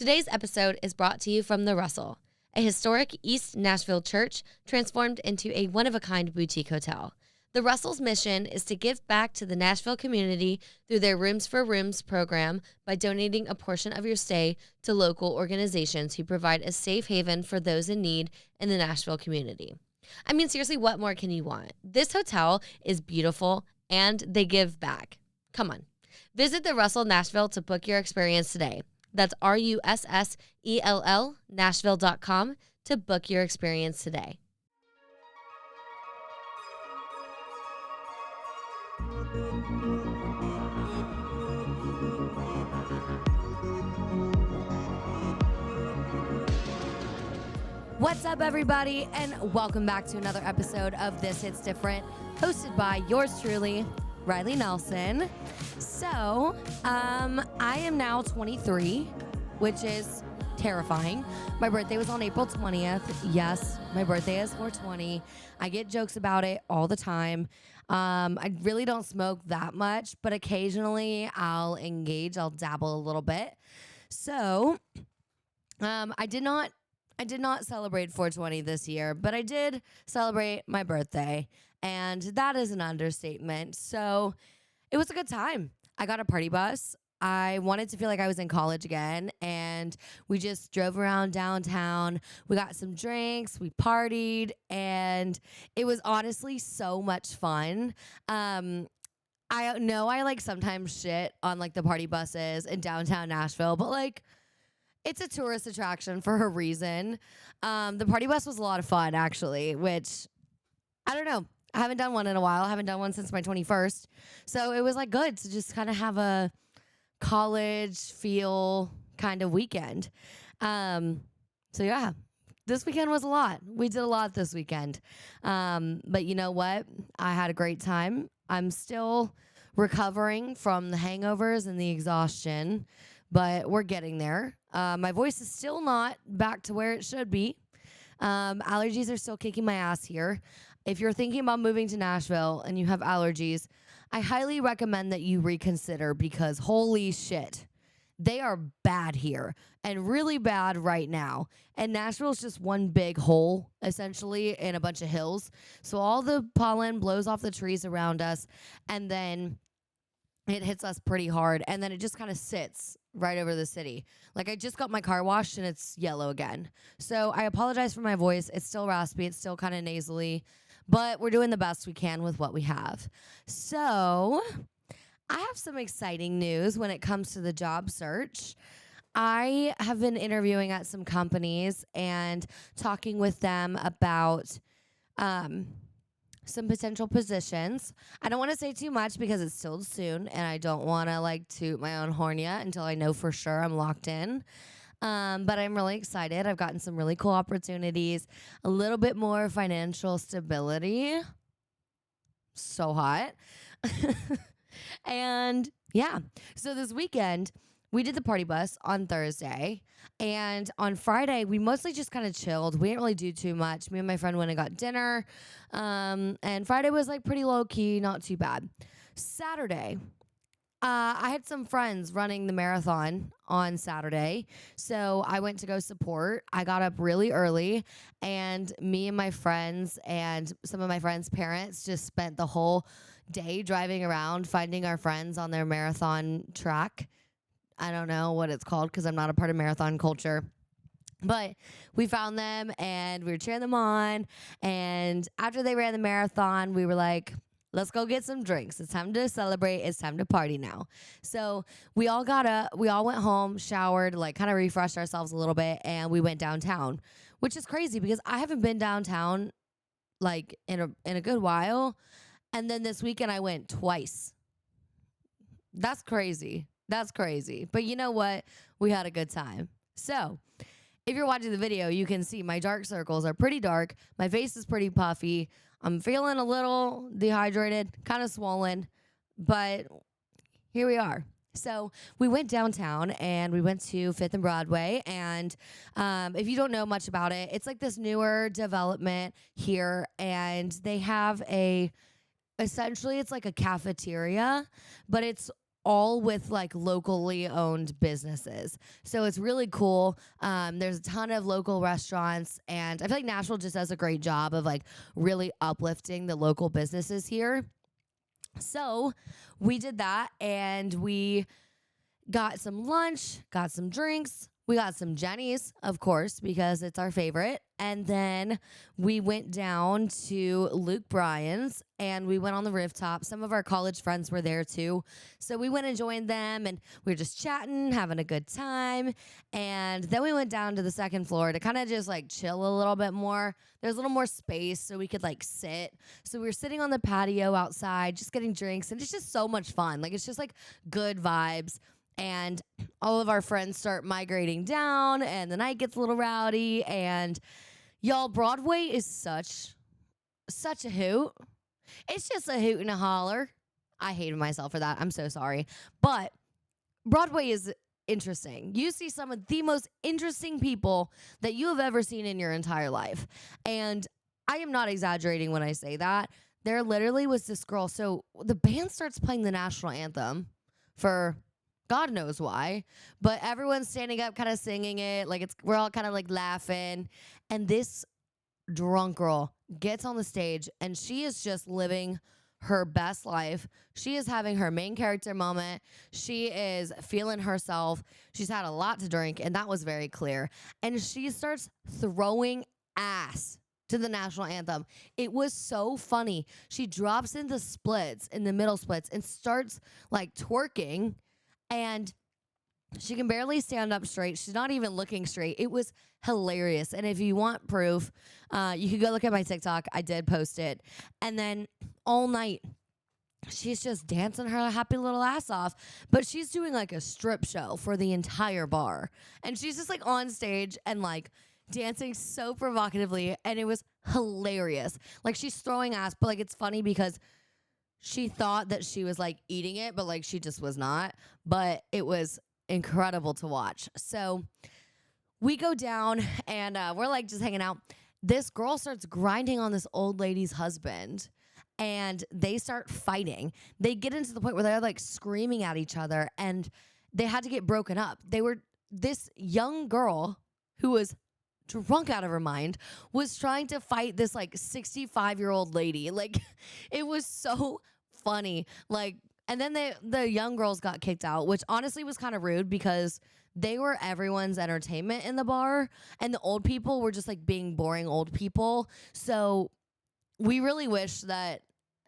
Today's episode is brought to you from The Russell, a historic East Nashville church transformed into a one-of-a-kind boutique hotel. The Russell's mission is to give back to the Nashville community through their Rooms for Rooms program by donating a portion of your stay to local organizations who provide a safe haven for those in need in the Nashville community. I mean, seriously, what more can you want? This hotel is beautiful and they give back. Come on. Visit the Russell Nashville to book your experience today. That's RUSSELL Nashville.com to book your experience today. What's up, everybody, and welcome back to another episode of This Hits Different, hosted by yours truly, Riley Nelson. So, I am now 23, which is terrifying. My birthday was on April 20th. Yes, my birthday is 420. I get jokes about it all the time. I really don't smoke that much, but occasionally I'll dabble a little bit. So, I did not celebrate 420 this year, but I did celebrate my birthday, and that is an understatement. So it was a good time. I got a party bus. I wanted to feel like I was in college again, and we just drove around downtown. We got some drinks, we partied, and it was honestly so much fun. I know I like sometimes shit on like the party buses in downtown Nashville, but like it's a tourist attraction for a reason. The party bus was a lot of fun, actually, which I don't know. I haven't done one in a while. I haven't done one since my 21st. So it was like good to just kind of have a college feel kind of weekend. So yeah, this weekend was a lot. We did a lot this weekend. But you know what? I had a great time. I'm still recovering from the hangovers and the exhaustion, but we're getting there. My voice is still not back to where it should be. Allergies are still kicking my ass here. If you're thinking about moving to Nashville and you have allergies, I highly recommend that you reconsider because holy shit, they are bad here and really bad right now. And Nashville is just one big hole, essentially, in a bunch of hills. So all the pollen blows off the trees around us, and then it hits us pretty hard, and then it just kind of sits right over the city. Like, I just got my car washed, and it's yellow again. So I apologize for my voice. It's still raspy. It's still kind of nasally. But we're doing the best we can with what we have. So I have some exciting news when it comes to the job search. I have been interviewing at some companies and talking with them about some potential positions. I don't want to say too much because it's still soon, and I don't want to like toot my own horn yet until I know for sure I'm locked in. But I'm really excited. I've gotten some really cool opportunities, a little bit more financial stability. So hot. And yeah, so this weekend we did the party bus on Thursday, and on Friday we mostly just kind of chilled. We didn't really do too much. Me and my friend went and got dinner, and Friday was like pretty low key, not too bad. Saturday, I had some friends running the marathon on Saturday, so I went to go support. I got up really early, and me and my friends and some of my friends' parents just spent the whole day driving around finding our friends on their marathon track. I don't know what it's called because I'm not a part of marathon culture. But we found them, and we were cheering them on, and after they ran the marathon, we were like, let's go get some drinks. It's time to celebrate. It's time to party now. So we all got up. We all went home, showered, like kind of refreshed ourselves a little bit, and we went downtown, which is crazy because I haven't been downtown like in a good while. And then this weekend I went twice. That's crazy. That's crazy. But you know what? We had a good time. So if you're watching the video, you can see my dark circles are pretty dark. My face is pretty puffy. I'm feeling a little dehydrated, kind of swollen, but here we are. So we went downtown and we went to 5th and Broadway. And if you don't know much about it, it's like this newer development here. And they have essentially it's like a cafeteria, but it's all with like locally owned businesses. So it's really cool. There's a ton of local restaurants, and I feel like Nashville just does a great job of like really uplifting the local businesses here. So we did that, and we got some lunch, got some drinks. We got some Jenny's, of course, because it's our favorite. And then we went down to Luke Bryan's and we went on the rooftop. Some of our college friends were there too. So we went and joined them, and we were just chatting, having a good time. And then we went down to the second floor to kind of just like chill a little bit more. There's a little more space so we could like sit. So we were sitting on the patio outside, just getting drinks, and it's just so much fun. Like, it's just like good vibes. And all of our friends start migrating down, and the night gets a little rowdy. And y'all, Broadway is such a hoot. It's just a hoot and a holler. I hated myself for that. I'm so sorry. But Broadway is interesting. You see some of the most interesting people that you have ever seen in your entire life. And I am not exaggerating when I say that. There literally was this girl. So the band starts playing the national anthem for God knows why, but everyone's standing up kind of singing it. Like, we're all kind of like laughing. And this drunk girl gets on the stage, and she is just living her best life. She is having her main character moment. She is feeling herself. She's had a lot to drink, and that was very clear. And she starts throwing ass to the national anthem. It was so funny. She drops in the splits, in the middle splits, and starts like twerking. And she can barely stand up straight. She's not even looking straight. It was hilarious. And if you want proof, you can go look at my TikTok. I did post it. And then all night, she's just dancing her happy little ass off. But she's doing like a strip show for the entire bar. And she's just like on stage and like dancing so provocatively. And it was hilarious. Like, she's throwing ass, but like, it's funny because she thought that she was like eating it, but like she just was not. But it was incredible to watch. So we go down, and we're like just hanging out. This girl starts grinding on this old lady's husband, and they start fighting. They get into the point where they're like screaming at each other, and they had to get broken up. This young girl who was drunk out of her mind was trying to fight this like 65-year-old lady. Like, it was so funny. Like, and then the young girls got kicked out, which honestly was kind of rude because they were everyone's entertainment in the bar, and the old people were just like being boring old people. So we really wish that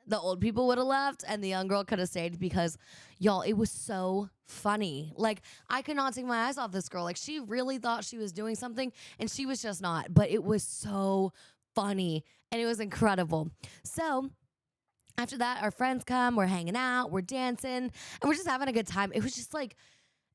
the old people would have left and the young girl could have stayed, because y'all, it was so funny. Like, I could not take my eyes off this girl. Like, she really thought she was doing something, and she was just not. But it was so funny, and it was incredible. So after that, our friends come, we're hanging out, we're dancing, and we're just having a good time. It was just like,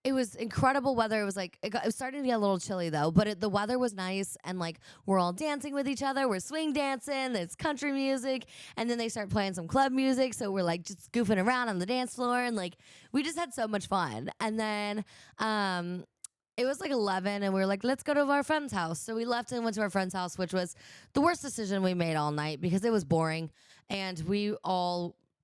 it was incredible weather. It was like, it was starting to get a little chilly though, but the weather was nice, and like, we're all dancing with each other. We're swing dancing. It's country music, and then they start playing some club music. So we're like just goofing around on the dance floor, and like, we just had so much fun. And then it was like 11, and we were like, let's go to our friend's house. So we left and went to our friend's house, which was the worst decision we made all night because it was boring. And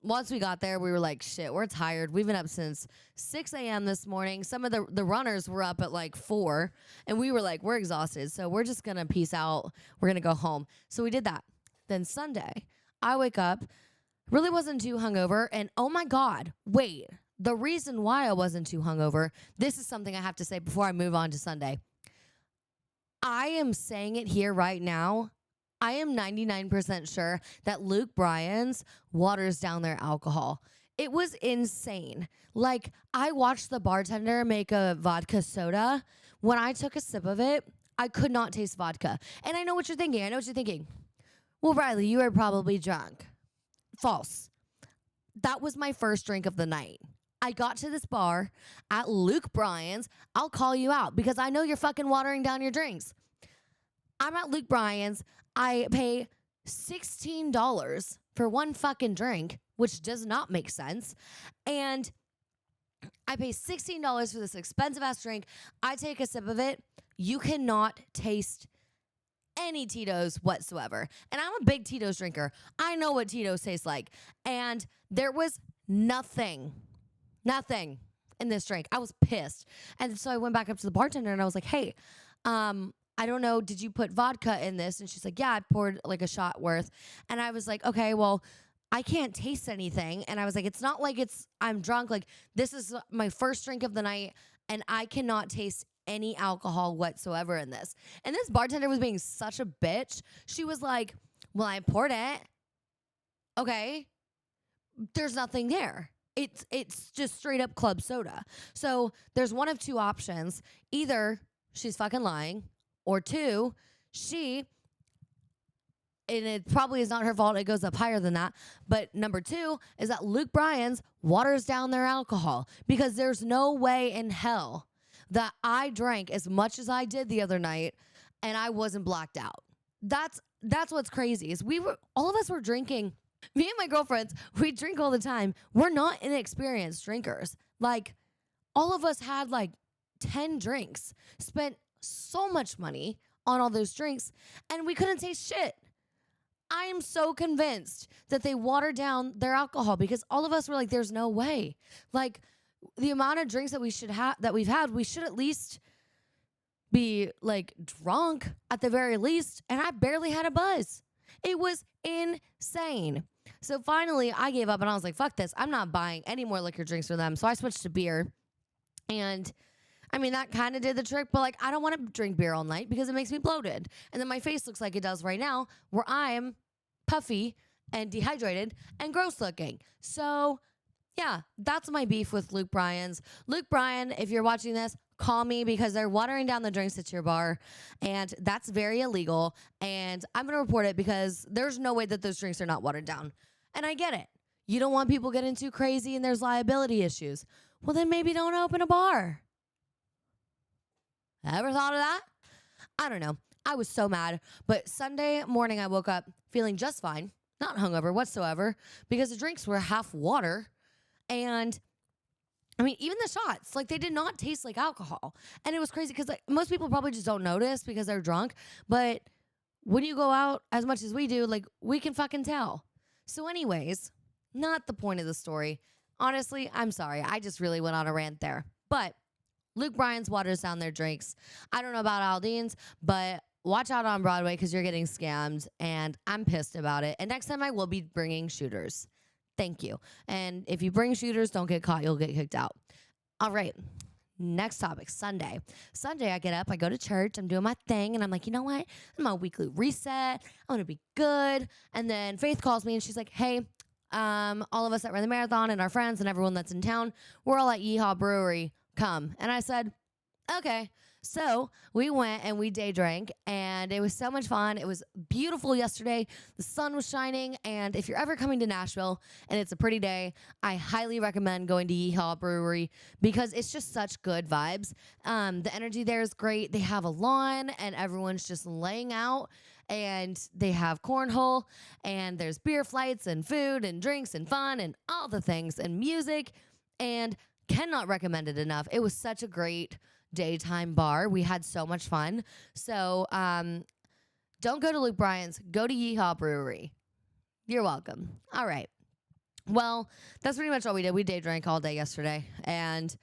once we got there, we were like, shit, we're tired. We've been up since 6 a.m. this morning. Some of the runners were up at like 4, and we were like, we're exhausted. So we're just going to peace out. We're going to go home. So we did that. Then Sunday, I wake up, really wasn't too hungover. And oh my God, wait, the reason why I wasn't too hungover, this is something I have to say before I move on to Sunday. I am saying it here right now. I am 99% sure that Luke Bryan's waters down their alcohol. It was insane. Like, I watched the bartender make a vodka soda. When I took a sip of it, I could not taste vodka. And I know what you're thinking. Well, Riley, you are probably drunk. False. That was my first drink of the night. I got to this bar at Luke Bryan's. I'll call you out because I know you're fucking watering down your drinks. I'm at Luke Bryan's. I pay $16 for one fucking drink, which does not make sense. And I pay $16 for this expensive ass drink. I take a sip of it. You cannot taste any Tito's whatsoever. And I'm a big Tito's drinker. I know what Tito's taste like. And there was nothing Nothing in this drink. I was pissed. And so I went back up to the bartender and I was like, hey, I don't know, did you put vodka in this? And she's like, yeah, I poured like a shot worth. And I was like, okay, well, I can't taste anything. And I was like, it's not like I'm drunk. Like, this is my first drink of the night and I cannot taste any alcohol whatsoever in this. And this bartender was being such a bitch. She was like, well, I poured it. Okay. There's nothing there. It's just straight up club soda. So there's one of two options. Either she's fucking lying, or two, and it probably is not her fault, it goes up higher than that. But number two is that Luke Bryan's waters down their alcohol, because there's no way in hell that I drank as much as I did the other night and I wasn't blacked out. That's what's crazy is all of us were drinking. Me and my girlfriends, we drink all the time. We're not inexperienced drinkers. Like, all of us had like 10 drinks, spent so much money on all those drinks, and we couldn't taste shit. I am so convinced that they watered down their alcohol, because all of us were like, there's no way. Like, the amount of drinks that we've had, we should at least be like drunk at the very least, and I barely had a buzz. It was insane. So finally, I gave up and I was like, fuck this. I'm not buying any more liquor drinks from them. So I switched to beer. And I mean, that kind of did the trick, but like, I don't want to drink beer all night because it makes me bloated. And then my face looks like it does right now, where I'm puffy and dehydrated and gross looking. So yeah, that's my beef with Luke Bryan's. Luke Bryan, if you're watching this, call me, because they're watering down the drinks at your bar, and that's very illegal. And I'm going to report it, because there's no way that those drinks are not watered down. And I get it. You don't want people getting too crazy and there's liability issues. Well, then maybe don't open a bar. Ever thought of that? I don't know. I was so mad. But Sunday morning, I woke up feeling just fine, not hungover whatsoever, because the drinks were half water. And I mean, even the shots, like, they did not taste like alcohol. And it was crazy because, like, most people probably just don't notice because they're drunk. But when you go out as much as we do, like, we can fucking tell. So anyways, not the point of the story. Honestly, I'm sorry. I just really went on a rant there. But Luke Bryan's waters down their drinks. I don't know about Aldine's, but watch out on Broadway, because you're getting scammed. And I'm pissed about it. And next time I will be bringing shooters. Thank you. And if you bring shooters, don't get caught. You'll get kicked out. All right. Next topic, Sunday. Sunday, I get up, I go to church, I'm doing my thing, and I'm like, you know what? I'm my weekly reset. I want to be good. And then Faith calls me, and she's like, hey, all of us that run the marathon and our friends and everyone that's in town, we're all at Yeehaw Brewery. Come. And I said, okay. So we went and we day drank, and it was so much fun. It was beautiful yesterday. The sun was shining, and if you're ever coming to Nashville and it's a pretty day, I highly recommend going to Yeehaw Brewery, because it's just such good vibes. The energy there is great. They have a lawn, and everyone's just laying out, and they have cornhole, and there's beer flights and food and drinks and fun and all the things and music, and cannot recommend it enough. It was such a great daytime bar. We had so much fun. So don't go to Luke Bryan's. Go to Yeehaw Brewery. You're welcome. All right. Well, that's pretty much all we did. We day drank all day yesterday, and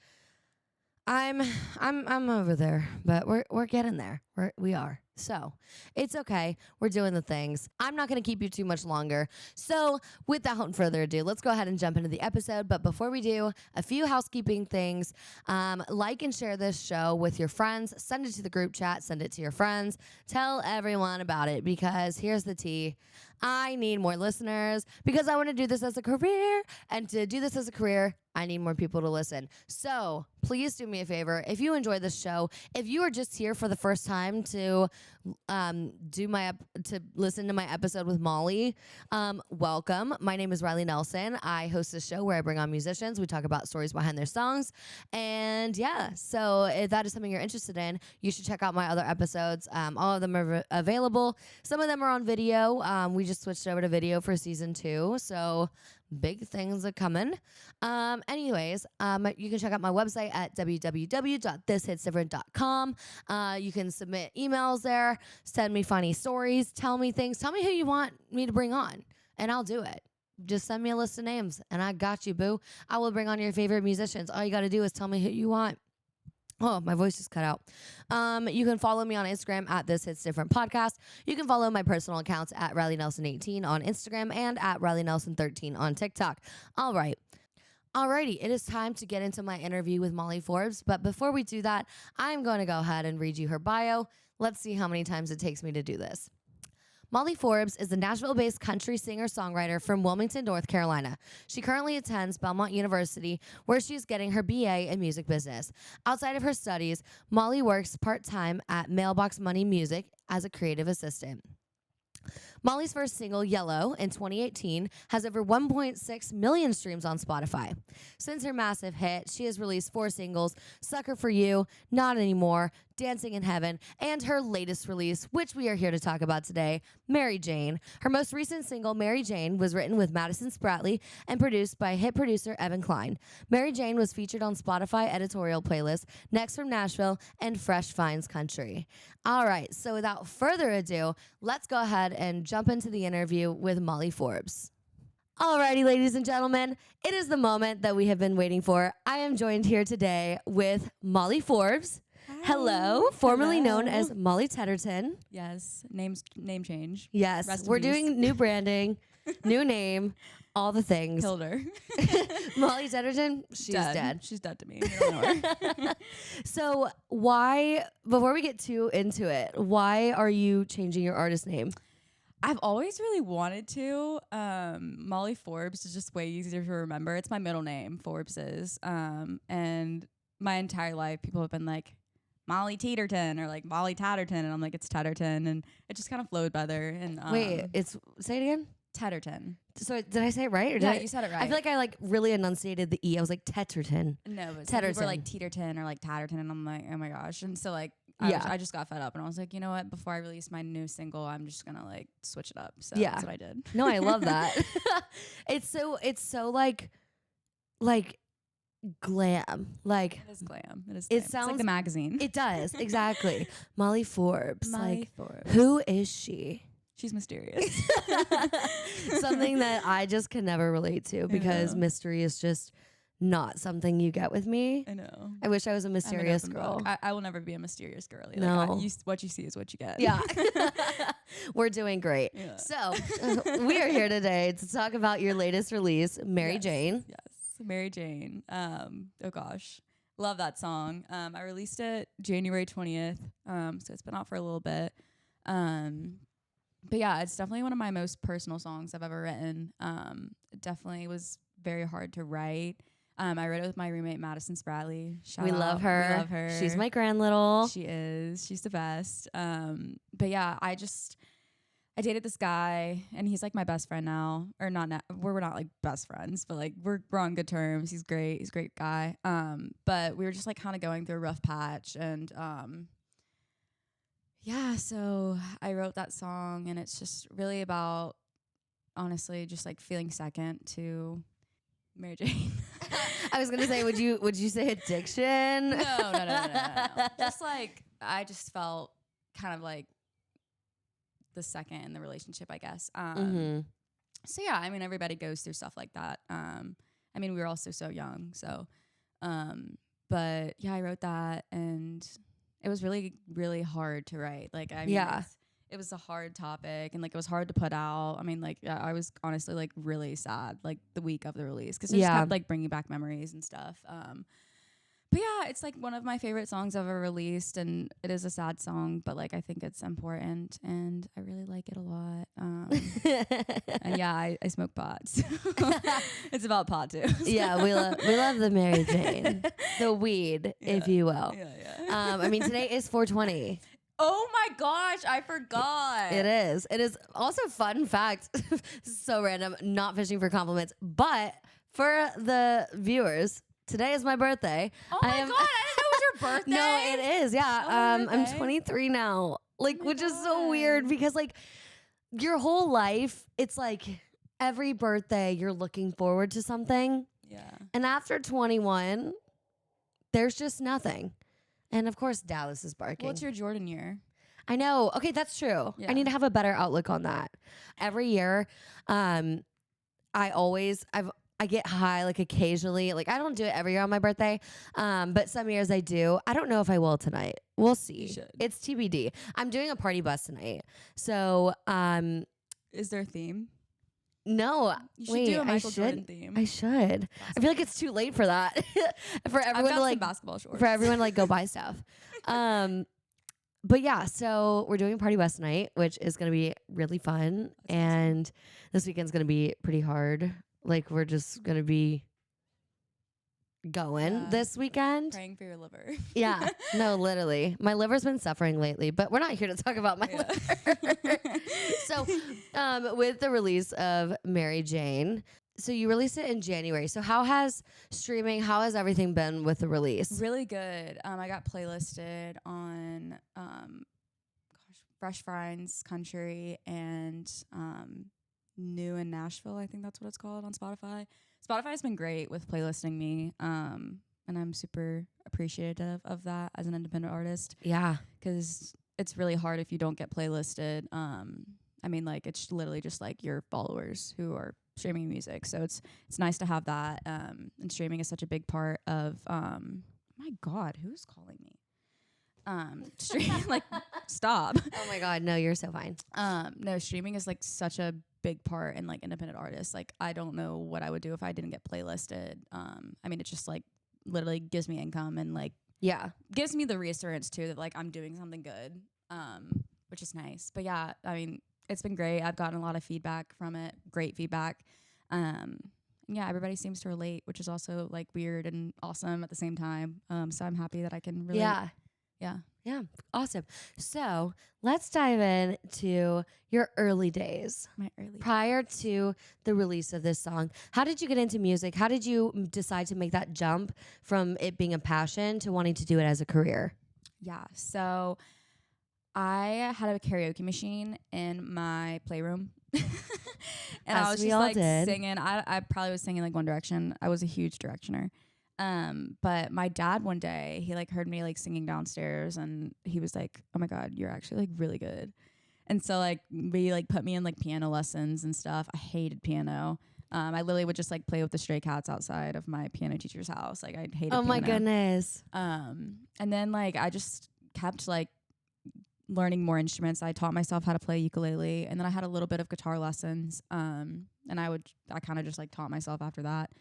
I'm over there, but we're getting there. We are. So it's okay. We're doing the things. I'm not going to keep you too much longer. So without further ado, let's go ahead and jump into the episode. But before we do, a few housekeeping things. Like and share this show with your friends. Send it to the group chat. Send it to your friends. Tell everyone about it, because here's the tea. I need more listeners, because I want to do this as a career. And to do this as a career, I need more people to listen. So please do me a favor. If you enjoy this show, if you are just here for the first time to listen to my episode with Molly, welcome. My name is Riley Nelson. I host a show where I bring on musicians. We talk about stories behind their songs. And yeah, so if that is something you're interested in, you should check out my other episodes. All of them are available. Some of them are on video. We just switched over to video for season 2. So big things are coming. Anyways, you can check out my website at www.thishitsdifferent.com. You can submit emails there, send me funny stories, tell me things, tell me who you want me to bring on, and I'll do it. just send me a list of names and I got you, boo. I will bring on your favorite musicians. All you got to do is tell me who you want. Oh, my voice just cut out. You can follow me on Instagram at This Hits Different Podcast. You can follow my personal accounts at RileyNelson18 on Instagram and at RileyNelson13 on TikTok. All right. Alrighty, it is time to get into my interview with Molly Forbes. But before we do that, I'm going to go ahead and read you her bio. Let's see how many times it takes me to do this. Molly Forbes is a Nashville-based country singer-songwriter from Wilmington, North Carolina. She currently attends Belmont University, where she is getting her BA in music business. Outside of her studies, Molly works part-time at Mailbox Money Music as a creative assistant. Molly's first single, Yellow, in 2018, has over 1.6 million streams on Spotify. Since her massive hit, she has released 4 singles, Sucker for You, Not Anymore, Dancing in Heaven, and her latest release, which we are here to talk about today, MaryJane. Her most recent single, MaryJane, was written with Madison Spratley and produced by hit producer Evan Klein. MaryJane was featured on Spotify editorial playlists, Next from Nashville, and Fresh Finds Country. All right, so without further ado, let's go ahead and jump into the interview with Molly Forbes. Alrighty, ladies and gentlemen, it is the moment that we have been waiting for. I am joined here today with Molly Forbes. Hi. Hello, formerly known as Molly Tedderton. Yes, name change. Yes, Rest in we're peace. doing new branding, new name, all the things. Killed her. Molly Tedderton, she's dead. She's dead to me. I don't know her. So why, before we get too into it, why are you changing your artist name? I've always really wanted to. Molly Forbes is just way easier to remember. It's my middle name, Forbes is. And my entire life, people have been like, Molly Teeterton or like Molly Tatterton. And I'm like, it's Tedderton. And it just kind of flowed better. And Wait, say it again? Tedderton. So did I say it right? Or did Yeah, I, you said it right. I feel like I really enunciated the E. I was like Tetterton. No, but some people Tedderton. are like Teeterton or like Tatterton. And I'm like, oh my gosh. And so like, Yeah. I just got fed up and I was like, you know what? Before I release my new single, I'm just gonna like switch it up. So Yeah. that's what I did. No, I love that. It's so like glam. Like It is glam. It is. It Glam. It's sounds- like the magazine. it does, exactly. Molly Forbes. Molly like Forbes. who is she? She's mysterious. Something that I just can never relate to because know. mystery is just not something you get with me. I know. I wish I was a I'm an mysterious open girl. book. I will never be a mysterious girly. No. What you see is what you get. Yeah. We're doing great. Yeah. So we are here today to talk about your latest release, MaryJane. Yes. MaryJane. Oh gosh. Love that song. I released it January 20th. So it's been out for a little bit. But yeah, it's definitely one of my most personal songs I've ever written. It definitely was very hard to write. I wrote it with my roommate, Madison Spratley. We love her. We love her. She's my grand little. She is. She's the best. But yeah, I dated this guy and he's like my best friend now. Or not now. We're not like best friends, but like we're on good terms. He's great. He's a great guy. But we were just like kind of going through a rough patch and yeah, so I wrote that song and it's just really about honestly just like feeling second to MaryJane. I was gonna say, would you say addiction? No. Just like I just felt kind of like the second in the relationship, I guess. So yeah, I mean everybody goes through stuff like that. I mean we were also so young, so but yeah, I wrote that and it was really, really hard to write. Like I mean it was a hard topic and like it was hard to put out. I mean like I was honestly like really sad like the week of the release because it just kept like bringing back memories and stuff. But yeah, it's like one of my favorite songs I've ever released and it is a sad song, but like I think it's important and I really like it a lot. And yeah, I smoke pot. So it's about pot too. Yeah, we love the MaryJane, the weed, if you will. Yeah. I mean today is 420. Oh my gosh, I forgot. It is. It is also fun fact. This is so random, not fishing for compliments, but for the viewers, today is my birthday. Oh my god, I didn't know it was your birthday. No, it is. Yeah. Oh, I'm birthday. 23 now. Like, Oh my which is so weird God. because like your whole life, it's like every birthday you're looking forward to something. Yeah. And after 21, there's just nothing. And of course, Dallas is barking. What's your Jordan year? I know. Okay, that's true. Yeah. I need to have a better outlook on that. Every year, I get high like occasionally. Like I don't do it every year on my birthday, but some years I do. I don't know if I will tonight. We'll see. You should. It's TBD. I'm doing a party bus tonight, so Is there a theme? no. You should wait, do a Michael Jordan theme. I should. I feel like it's too late for that. For I've everyone got to like some basketball shorts. for everyone to like go buy stuff. But yeah, so we're doing a party bus night, which is gonna be really fun, and this weekend's gonna be pretty hard. Like we're just gonna be going this weekend. Praying for your liver. Yeah, no, literally, my liver's been suffering lately, but we're not here to talk about my liver. So, with the release of MaryJane, so you released it in January. So how has everything been with the release? Really good. I got playlisted on Fresh Finds Country and New in Nashville. I think that's what it's called on Spotify. Spotify's been great with playlisting me, and I'm super appreciative of that as an independent artist. Yeah, because it's really hard if you don't get playlisted. I mean, like it's literally just like your followers who are streaming music. So it's nice to have that. And streaming is such a big part of my God, who's calling me? Streaming like stop. Oh my God, no, you're so fine. No, streaming is like such a big part in like independent artists. Like I don't know what I would do if I didn't get playlisted. I mean, it just like literally gives me income and like gives me the reassurance too that like I'm doing something good. Which is nice. But yeah, I mean, it's been great. I've gotten a lot of feedback from it. Great feedback. Yeah, everybody seems to relate, which is also like weird and awesome at the same time. So I'm happy that I can relate. Yeah. Awesome. So let's dive into your early days. My early prior to the release of this song. How did you get into music? How did you decide to make that jump from it being a passion to wanting to do it as a career? Yeah. So I had a karaoke machine in my playroom. And I was just like singing. I probably was singing like One Direction. I was a huge Directioner. But my dad one day, he like heard me like singing downstairs and he was like, "Oh my God, you're actually like really good." And so like we like put me in like piano lessons and stuff. I hated piano. I literally would just like play with the stray cats outside of my piano teacher's house. Like I hated piano. Oh my goodness. And then like I just kept like learning more instruments. I taught myself how to play ukulele, and then I had a little bit of guitar lessons. And I kind of just like taught myself after that.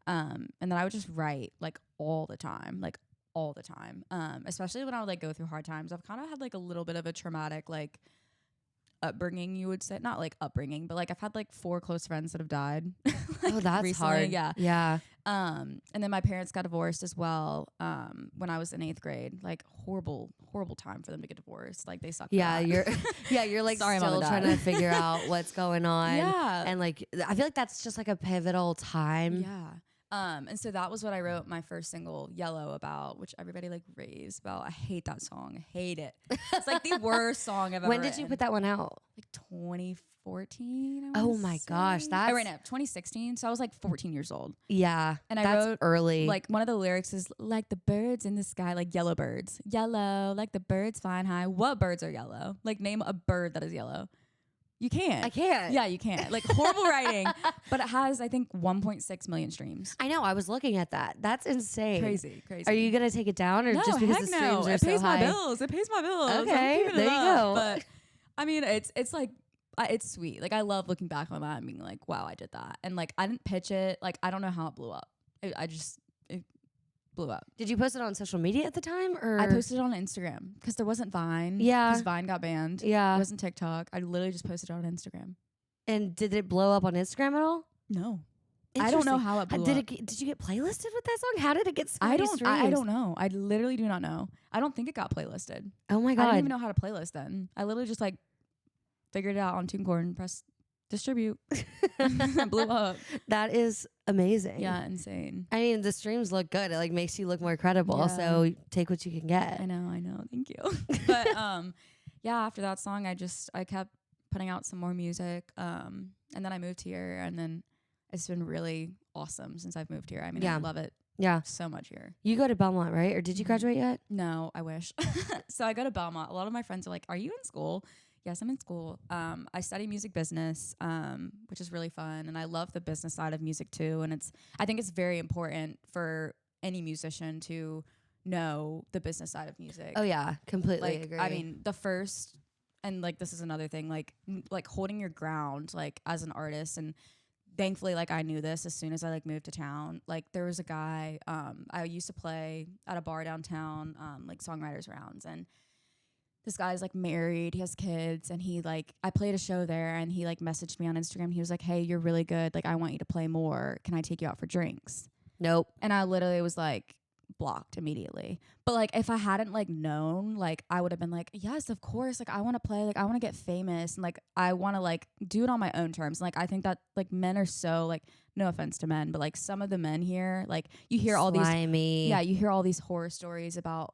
And then I would just write like all the time. Especially when I would like go through hard times. I've kind of had like a little bit of a traumatic like upbringing, you would say. Not like upbringing, but like I've had like 4 close friends that have died. Oh, that's recently. hard. Yeah. And then my parents got divorced as well. When I was in 8th grade, like horrible time for them to get divorced. Like they sucked. Yeah, you're like Sorry, still Mom and Dad. trying to figure out what's going on. Yeah. And like I feel like that's just like a pivotal time. Yeah. And so that was what I wrote my first single, Yellow, about, which everybody like raves about. I hate that song. I hate it. It's like the worst song I've ever When did you put that one out? Like 2014. Oh my gosh, that's right now 2016. So I was like 14 years old. Yeah, and I wrote early. Like one of the lyrics is like the birds in the sky, like yellow birds, yellow, like the birds flying high. What birds are yellow? Like name a bird that is yellow. You can't. I can't. Yeah, you can't. Like horrible writing, but it has I think 1.6 million streams. I know. I was looking at that. That's insane. Crazy. Are you gonna take it down or no, just because heck the streams no. are so high? It pays my bills. Okay, there you go. But I mean, it's like it's sweet. Like I love looking back on that and being like, wow, I did that. And like I didn't pitch it. Like I don't know how it blew up. It blew up. Did you post it on social media at the time, or I posted it on Instagram because there wasn't Vine. Yeah, because Vine got banned. Yeah, it wasn't TikTok. I literally just posted it on Instagram. And did it blow up on Instagram at all? No. I don't know how it blew up. Did you get playlisted with that song? How did it get so I many don't streams? I don't know. I literally do not know. I don't think it got playlisted. Oh my God. I didn't even know how to playlist then. I literally just like figured it out on TuneCore and pressed distribute. It blew up. That is amazing. Yeah, insane. I mean, the streams look good. It like makes you look more credible. Yeah. So take what you can get. I know. Thank you. But yeah, after that song, I kept putting out some more music. And then I moved here, and then it's been really awesome since I've moved here. I mean, I love it. Yeah, so much here. You go to Belmont, right? Or did you graduate yet? No, I wish. So I go to Belmont. A lot of my friends are like, "Are you in school?" Yes, I'm in school. I study music business, which is really fun, and I love the business side of music too. And I think it's very important for any musician to know the business side of music. Oh yeah, completely Like, agree. I mean, the first, and like this is another thing, like like holding your ground, like as an artist. And thankfully, like I knew this as soon as I like moved to town. Like there was a guy, I used to play at a bar downtown, like songwriters rounds, and this guy's like married, he has kids, and he like, I played a show there, and he like messaged me on Instagram. He was like, "Hey, you're really good. Like I want you to play more. Can I take you out for drinks?" Nope. And I literally was like blocked immediately. But like if I hadn't like known, like I would have been like, yes, of course. Like I want to play, like I want to get famous, and like I want to like do it on my own terms. And, like I think that like men are so like, no offense to men, but like some of the men here, like you hear all these you hear all these horror stories about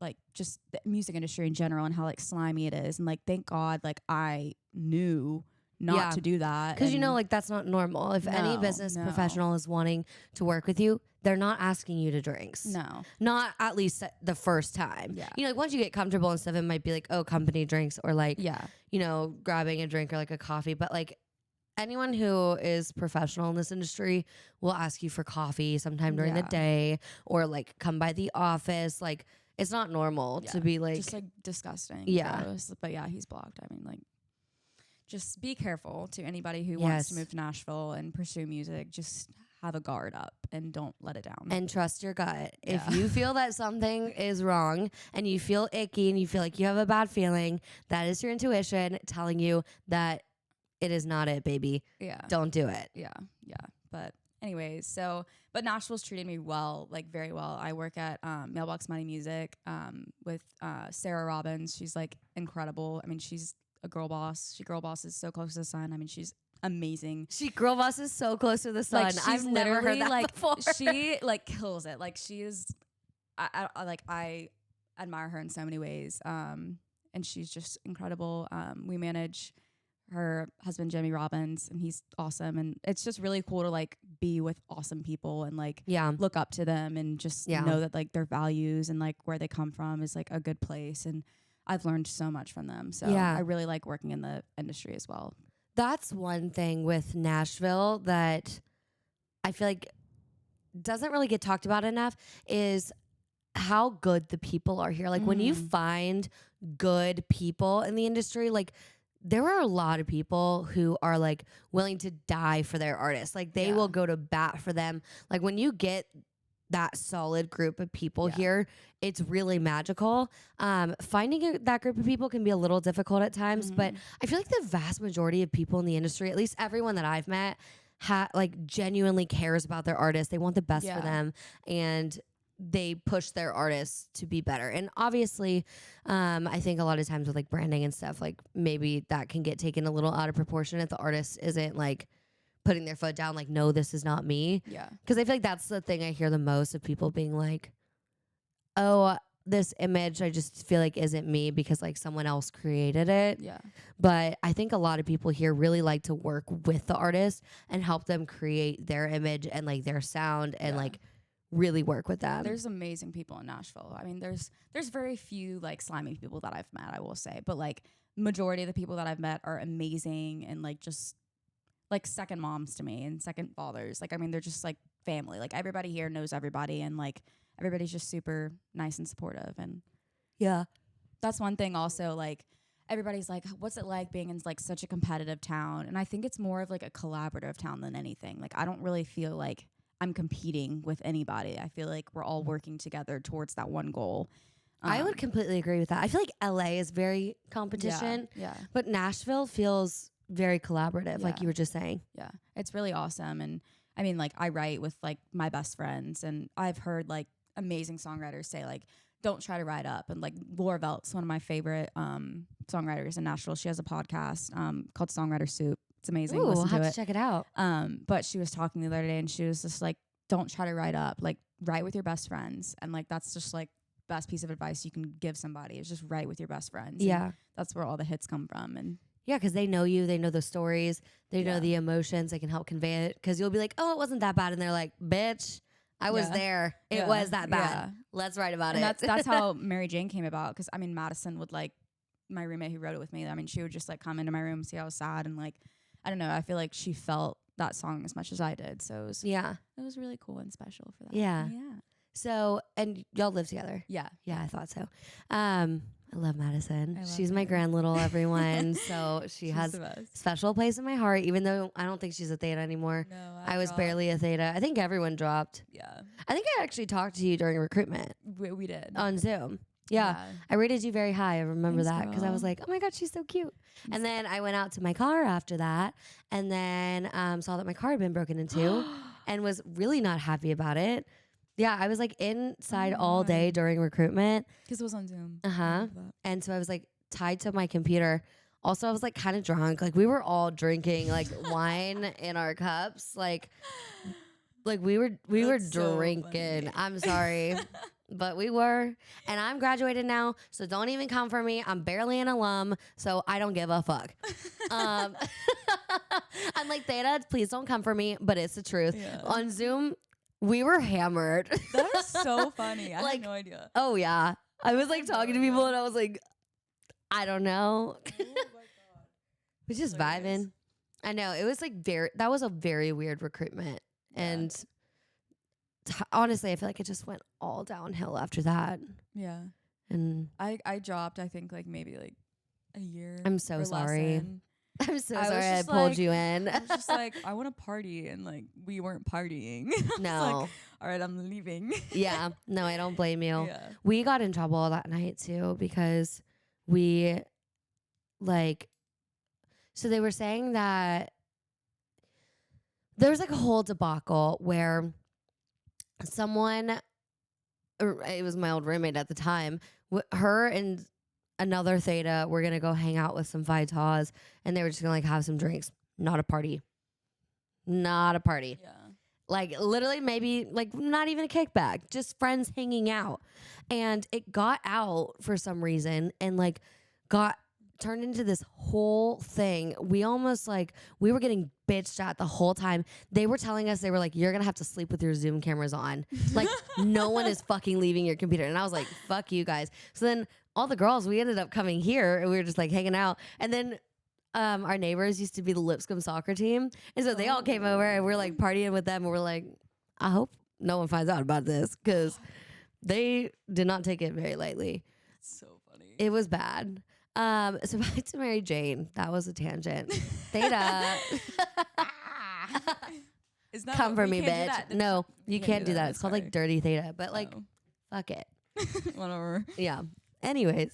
like just the music industry in general and how like slimy it is. And like thank God like I knew not to do that. Because you know, like that's not normal. If any business professional is wanting to work with you, they're not asking you to drinks. No. Not at least the first time. Yeah. You know, like once you get comfortable and stuff, it might be like, oh, company drinks or like, you know, grabbing a drink or like a coffee. But like anyone who is professional in this industry will ask you for coffee sometime during the day or like come by the office. Like it's not normal to be like. Just like disgusting. Yeah. Gross. But yeah, he's blocked. I mean, like, just be careful to anybody who wants to move to Nashville and pursue music. Just have a guard up and don't let it down. And trust your gut. If you feel that something is wrong and you feel icky and you feel like you have a bad feeling, that is your intuition telling you that it is not it, baby. Yeah. Don't do it. Yeah. Yeah. But anyways, but Nashville's treated me well, like very well. I work at Mailbox Money Music with Sarah Robbins. She's like incredible. I mean, she's a girl boss. She girl bosses so close to the sun. I mean, she's amazing. She girl boss is so close to the sun. Like, I've never heard that like, before. She like kills it. Like she is, I admire her in so many ways. And she's just incredible. We manage her husband, Jimmy Robbins, and he's awesome. And it's just really cool to like be with awesome people and like look up to them and just know that like their values and like where they come from is like a good place. And I've learned so much from them. So I really like working in the industry as well. That's one thing with Nashville that I feel like doesn't really get talked about enough is how good the people are here. Like when you find good people in the industry, like there are a lot of people who are like willing to die for their artists. Like they will go to bat for them. Like when you get that solid group of people here, it's really magical. Finding that group of people can be a little difficult at times, but I feel like the vast majority of people in the industry, at least everyone that I've met, like genuinely cares about their artists. They want the best for them, and they push their artists to be better. And obviously, I think a lot of times with like branding and stuff, like maybe that can get taken a little out of proportion if the artist isn't like putting their foot down, like, no, this is not me. Yeah. Because I feel like that's the thing I hear the most of people being like, oh, this image I just feel like isn't me because like someone else created it. Yeah. But I think a lot of people here really like to work with the artist and help them create their image and like their sound and like really work with them. There's amazing people in Nashville. I mean, there's very few like slimy people that I've met, I will say. But like majority of the people that I've met are amazing and like just like second moms to me and second fathers. Like, I mean, they're just like family. Like everybody here knows everybody and like everybody's just super nice and supportive. And that's one thing also, like everybody's like, what's it like being in like such a competitive town? And I think it's more of like a collaborative town than anything. Like I don't really feel like I'm competing with anybody. I feel like we're all working together towards that one goal. I would completely agree with that. I feel like LA is very competition, but Nashville feels very collaborative, like you were just saying. Yeah, it's really awesome. And I mean, like I write with like my best friends, and I've heard like amazing songwriters say like, don't try to ride up. And like Laura Velt's one of my favorite songwriters in Nashville. She has a podcast called Songwriter Soup. It's amazing. Ooh, Listen I'll have to to check it out. But she was talking the other day, and she was just like, don't try to ride up. Like write with your best friends. And like that's just like best piece of advice you can give somebody is just write with your best friends. Yeah, and that's where all the hits come from. And yeah, because they know you, they know the stories, they know the emotions, they can help convey it. Because you'll be like, oh, it wasn't that bad, and they're like, bitch, I was there. It was that bad. Let's write about and it. That's how MaryJane came about. Because I mean, Madison would like my roommate who wrote it with me, I mean, she would just like come into my room, see I was sad, and like, I don't know, I feel like she felt that song as much as I did. So it was really cool and special for that. Yeah. Yeah. So, and y'all live together? Yeah. Yeah, I thought so. I love Madison. She's my her. grand little everyone. So she She's has the a best. special place in my heart, even though I don't think she's a theta anymore. No, I was barely a theta. I think everyone dropped. Yeah. I think I actually talked to you during recruitment We did. on Zoom. Yeah. I rated you very high. I remember Thanks, that because I was girl. like, oh my God, she's so cute. And then I went out to my car after that and then saw that my car had been broken into and was really not happy about it. Yeah, I was like inside all day during recruitment. Because it was on Zoom. And so I was like tied to my computer. Also, I was like kind of drunk. Like we were all drinking like wine in our cups. Like we were so drinking. funny. I'm sorry. But we were. And I'm graduated now, so don't even come for me. I'm barely an alum, so I don't give a fuck. I'm like, Theta, please don't come for me, but it's the truth. Yeah. On Zoom, we were hammered. That was so funny. I Like, had no idea. Oh, yeah. I was like talking to people and I was like, I don't know. Oh my God. We're just Hilarious. vibing. I know. It was like that was a very weird recruitment. Yeah. And honestly, I feel like it just went all downhill after that. Yeah. And I dropped, I think, like maybe like a year. I'm so or less sorry. in. I'm so I was sorry I just pulled like- you in. I was just like, I want to party, and like we weren't partying. I was No. like, all right, I'm leaving. Yeah. No, I don't blame you. Yeah. We got in trouble that night too because we like, so they were saying that there was like a whole debacle where someone, or it was my old roommate at the time, her and another theta were going to go hang out with some Vitas and they were just going to like have some drinks. Not a party. Not a party. Yeah. Like literally maybe like not even a kickback, just friends hanging out. And it got out for some reason and like got turned into this whole thing. We almost like, we were getting bitched at the whole time. They were telling us, they were like, you're going to have to sleep with your Zoom cameras on. Like no one is fucking leaving your computer. And I was like, fuck you guys. So then all the girls, we ended up coming here and we were just like hanging out. And then our neighbors used to be the Lipscomb soccer team. And so they all came over and we're like partying with them. And we're like, I hope no one finds out about this because they did not take it very lightly. So funny. It was bad. So back to MaryJane. That was a tangent. Theta. Is that Come for we me, can't do bitch. that. No, We you can't do that. I'm It's called like sorry. dirty theta. But like, Oh. fuck it. Whatever. Yeah. Anyways.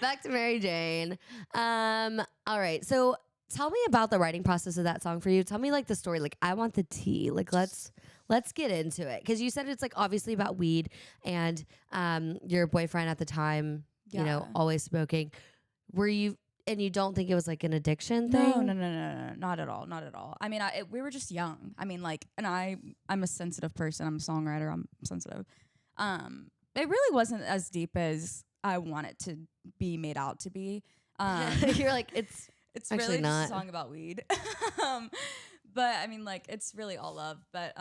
Back to MaryJane. All right. So tell me about the writing process of that song for you. Tell me like the story. Like I want the tea. Like let's get into it. Cause you said it's like obviously about weed and your boyfriend at the time, you know, Yeah. always smoking. Were you and you don't think it was like an addiction thing? No, not at all, not at all. I mean, we were just young. I mean, like, and I'm a sensitive person. I'm a songwriter. I'm sensitive. It really wasn't as deep as I want it to be made out to be. You're like, it's actually really not. just a song about weed. But I mean, like, it's really all love. But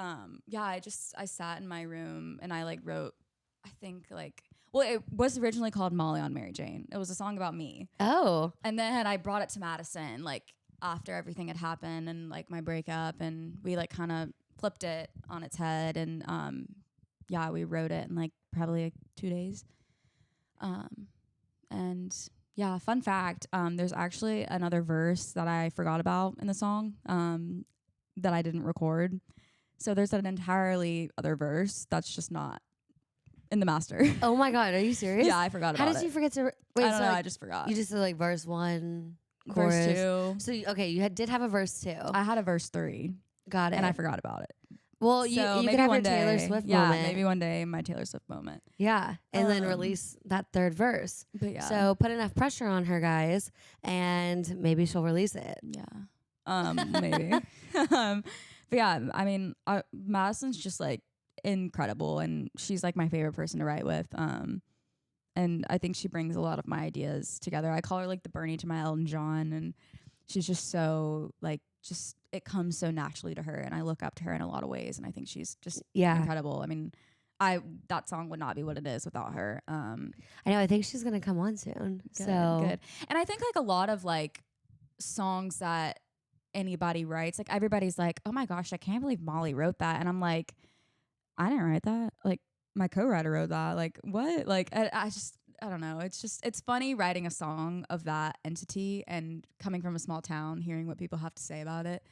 yeah, I sat in my room and I like wrote, I think like, well, it was originally called Molly on MaryJane. It was a song about me. Oh. And then I brought it to Madison, like after everything had happened and like my breakup, and we like kind of flipped it on its head. And yeah, we wrote it in like probably like 2 days. And yeah, fun fact, there's actually another verse that I forgot about in the song that I didn't record. So there's an entirely other verse that's just not in the master. Oh my God. Are you serious? Yeah, I forgot about it. How did you forget to? Wait, I don't so know, like, I just forgot. you just did like verse 1, chorus. Verse 2. So okay, you did have a verse 2. I had a verse 3 Got it. and I forgot about it. Well, you So could maybe have your one Taylor day. Swift Yeah, moment. maybe one day my Taylor Swift moment. Yeah, and then Um, release that third verse. But yeah. So put enough pressure on her, guys, and maybe she'll release it. Yeah. Maybe. But yeah, I mean, Madison's just like incredible, and she's like my favorite person to write with. And I think she brings a lot of my ideas together. I call her like the Bernie to my Elton John, and she's just so like, it comes so naturally to her, and I look up to her in a lot of ways, and I think she's just Yeah. incredible. I mean, that song would not be what it is without her. I know. I think she's gonna come on soon. Good, So good. And I think like a lot of like songs that anybody writes, like everybody's like, oh my gosh, I can't believe Molly wrote that. And I'm like, I didn't write that. Like my co-writer wrote that. Like what? Like I don't know. It's funny writing a song of that entity and coming from a small town, hearing what people have to say about it.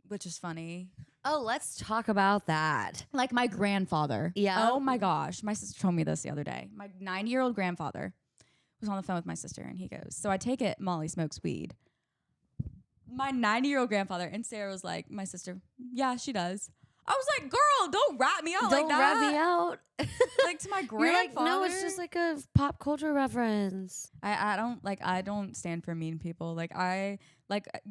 Which is funny. Oh, let's talk about that. Like my grandfather. Yeah. Oh my gosh. My sister told me this the other day. My 90-year-old grandfather was on the phone with my sister and he goes, so I take it Molly smokes weed. My 90-year-old grandfather, and Sarah was like, my sister, yeah, she does. I was like, girl, don't rat me out like that. Don't rat me out. Like to my You're like, grandfather. no, it's just like a pop culture reference. I don't stand for mean people. Like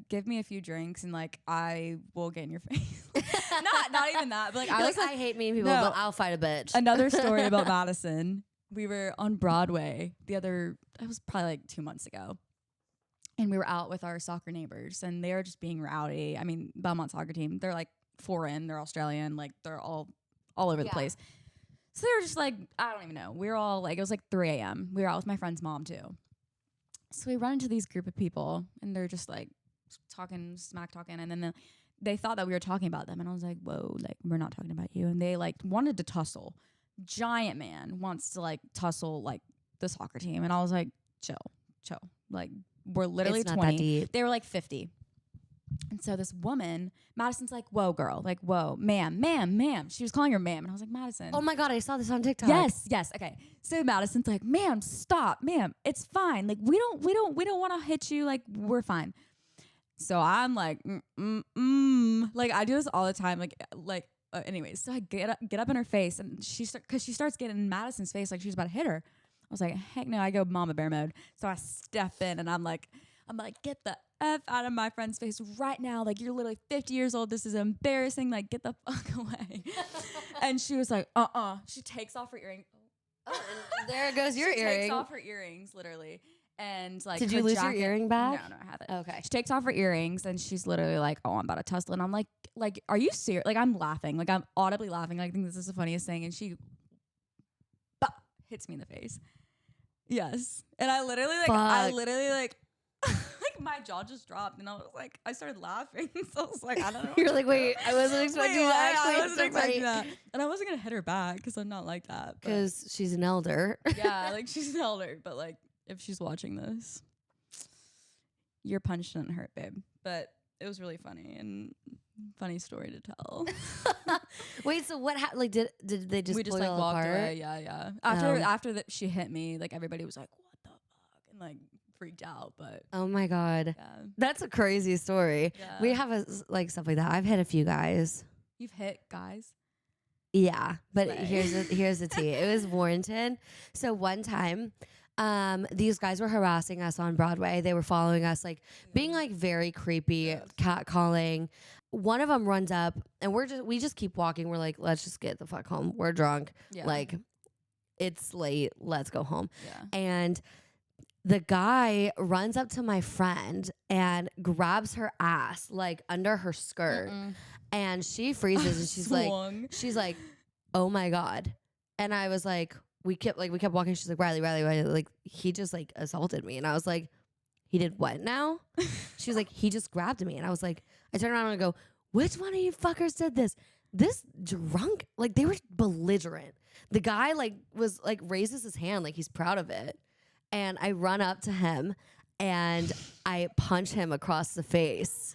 give me a few drinks and like I will get in your face. not even that. But like I hate mean people, but I'll fight a bitch. Another story about Madison. We were on Broadway it was probably like 2 months ago. And we were out with our soccer neighbors and they were just being rowdy. I mean, Belmont soccer team, they're like foreign, they're Australian, like they're all over the place. So they were just like, I don't even know. We were all like, it was like 3 a.m. We were out with my friend's mom too. So we run into these group of people and they're just like smack talking. And then they thought that we were talking about them. And I was like, whoa, like we're not talking about you. And they like wanted to tussle. Giant man wants to like tussle like the soccer team. And I was like, chill. Like we're literally It's not 20. that deep. They were like 50. And so this woman, Madison's like, whoa, girl, like, whoa, ma'am. She was calling her ma'am. And I was like, Madison. Oh my God, I saw this on TikTok. Yes. Okay. So Madison's like, ma'am, stop, ma'am. It's fine. Like, we don't want to hit you. Like, we're fine. So I'm like, like I do this all the time. Anyways, so I get up in her face and cause she starts getting in Madison's face. Like she's about to hit her. I was like, heck no, I go mama bear mode. So I step in and I'm like, get the F out of my friend's face right now. Like, you're literally 50 years old. This is embarrassing. Like, get the fuck away. And she was like, She takes off her earring. Oh, and there goes your earring. Takes off her earrings, literally. And like, did you lose your earring back? No, I haven't. Okay. She takes off her earrings and she's literally like, oh, I'm about to tussle. And I'm like, are you serious? Like, I'm laughing. Like, I'm audibly laughing. Like, I think this is the funniest thing. And she hits me in the face. Yes. And I literally like my jaw just dropped and I was like, I started laughing. So I was like, I don't know. You're like, wait, I wasn't expecting that. I wasn't expecting that. And I wasn't going to hit her back because I'm not like that. Because she's an elder. Yeah, like she's an elder. But like, if she's watching this, your punch didn't hurt, babe. But it was really funny and funny story to tell. Wait, so what happened? Like, did they just we just like walked apart? away? Yeah. After that she hit me, like everybody was like, what the fuck? And like freaked out. But oh my God. yeah. That's a crazy story. Yeah. We have like stuff like that. I've hit a few guys. You've hit guys? Yeah, but Slay. here's the tea. It was warranted. So one time, these guys were harassing us on Broadway. They were following us, like being like very creepy, catcalling. One of them runs up, and we just keep walking. We're like, let's just get the fuck home. We're drunk. Yeah. Like, it's late. Let's go home. Yeah. And the guy runs up to my friend and grabs her ass like under her skirt. And she freezes and she's like, oh my God. And I was like, we kept walking. She's like, Riley, like he just like assaulted me. And I was like, he did what now? She was like, he just grabbed me. And I was like, I turned around and go, which one of you fuckers did this? This drunk, like they were belligerent. The guy like was like raises his hand like he's proud of it. And I run up to him and I punch him across the face.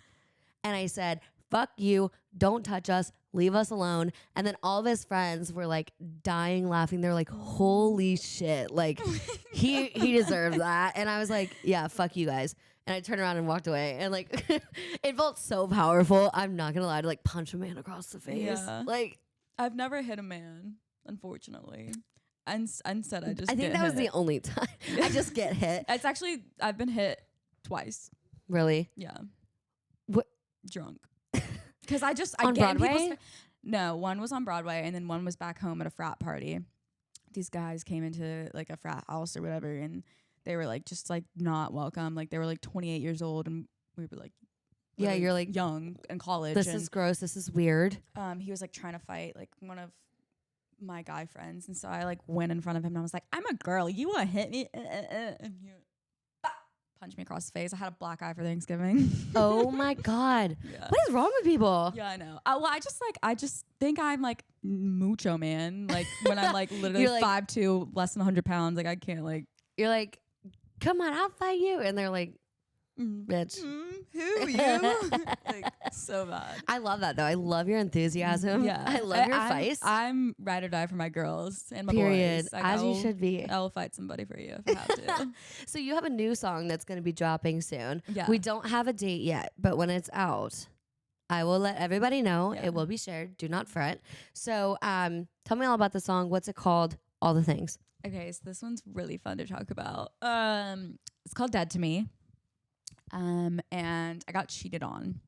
And I said, fuck you, don't touch us, leave us alone. And then all of his friends were like dying laughing. They're like, holy shit, like he deserved that. And I was like, yeah, fuck you guys. And I turned around and walked away. And like it felt so powerful. I'm not gonna lie, to like punch a man across the face. Yeah. Like I've never hit a man, unfortunately. Instead, I just I think that was the only time I just get hit. It's actually, I've been hit twice. Really? Yeah. What? Drunk. Because I on get in Broadway? people's no, one was on Broadway and then one was back home at a frat party. These guys came into like a frat house or whatever and they were like just like not welcome. Like they were like 28 years old and we were like Yeah, you're like young in college. This is gross. This is weird. He was like trying to fight like one of my guy friends. And so I like went in front of him and I was like, I'm a girl. You want to hit me? And he punched me across the face. I had a black eye for Thanksgiving. Oh my God. Yeah. What is wrong with people? Yeah, I know. Well, I just think I'm like mucho man. Like when I'm like literally You're like- 5'2", less than 100 pounds. Like I can't like. You're like, come on, I'll fight you. And they're like, bitch. Who you? Like so bad. I love that though. I love your enthusiasm. Yeah, I love your face. I'm ride or die for my girls and my Period. boys. Like, As you should be. I will fight somebody for you if I have to. So you have a new song that's going to be dropping soon. Yeah. We don't have a date yet, but when it's out, I will let everybody know. Yeah. It will be shared. Do not fret. So tell me all about the song. What's it called? All the things. Okay, so this one's really fun to talk about. It's called Dead to Me. And I got cheated on.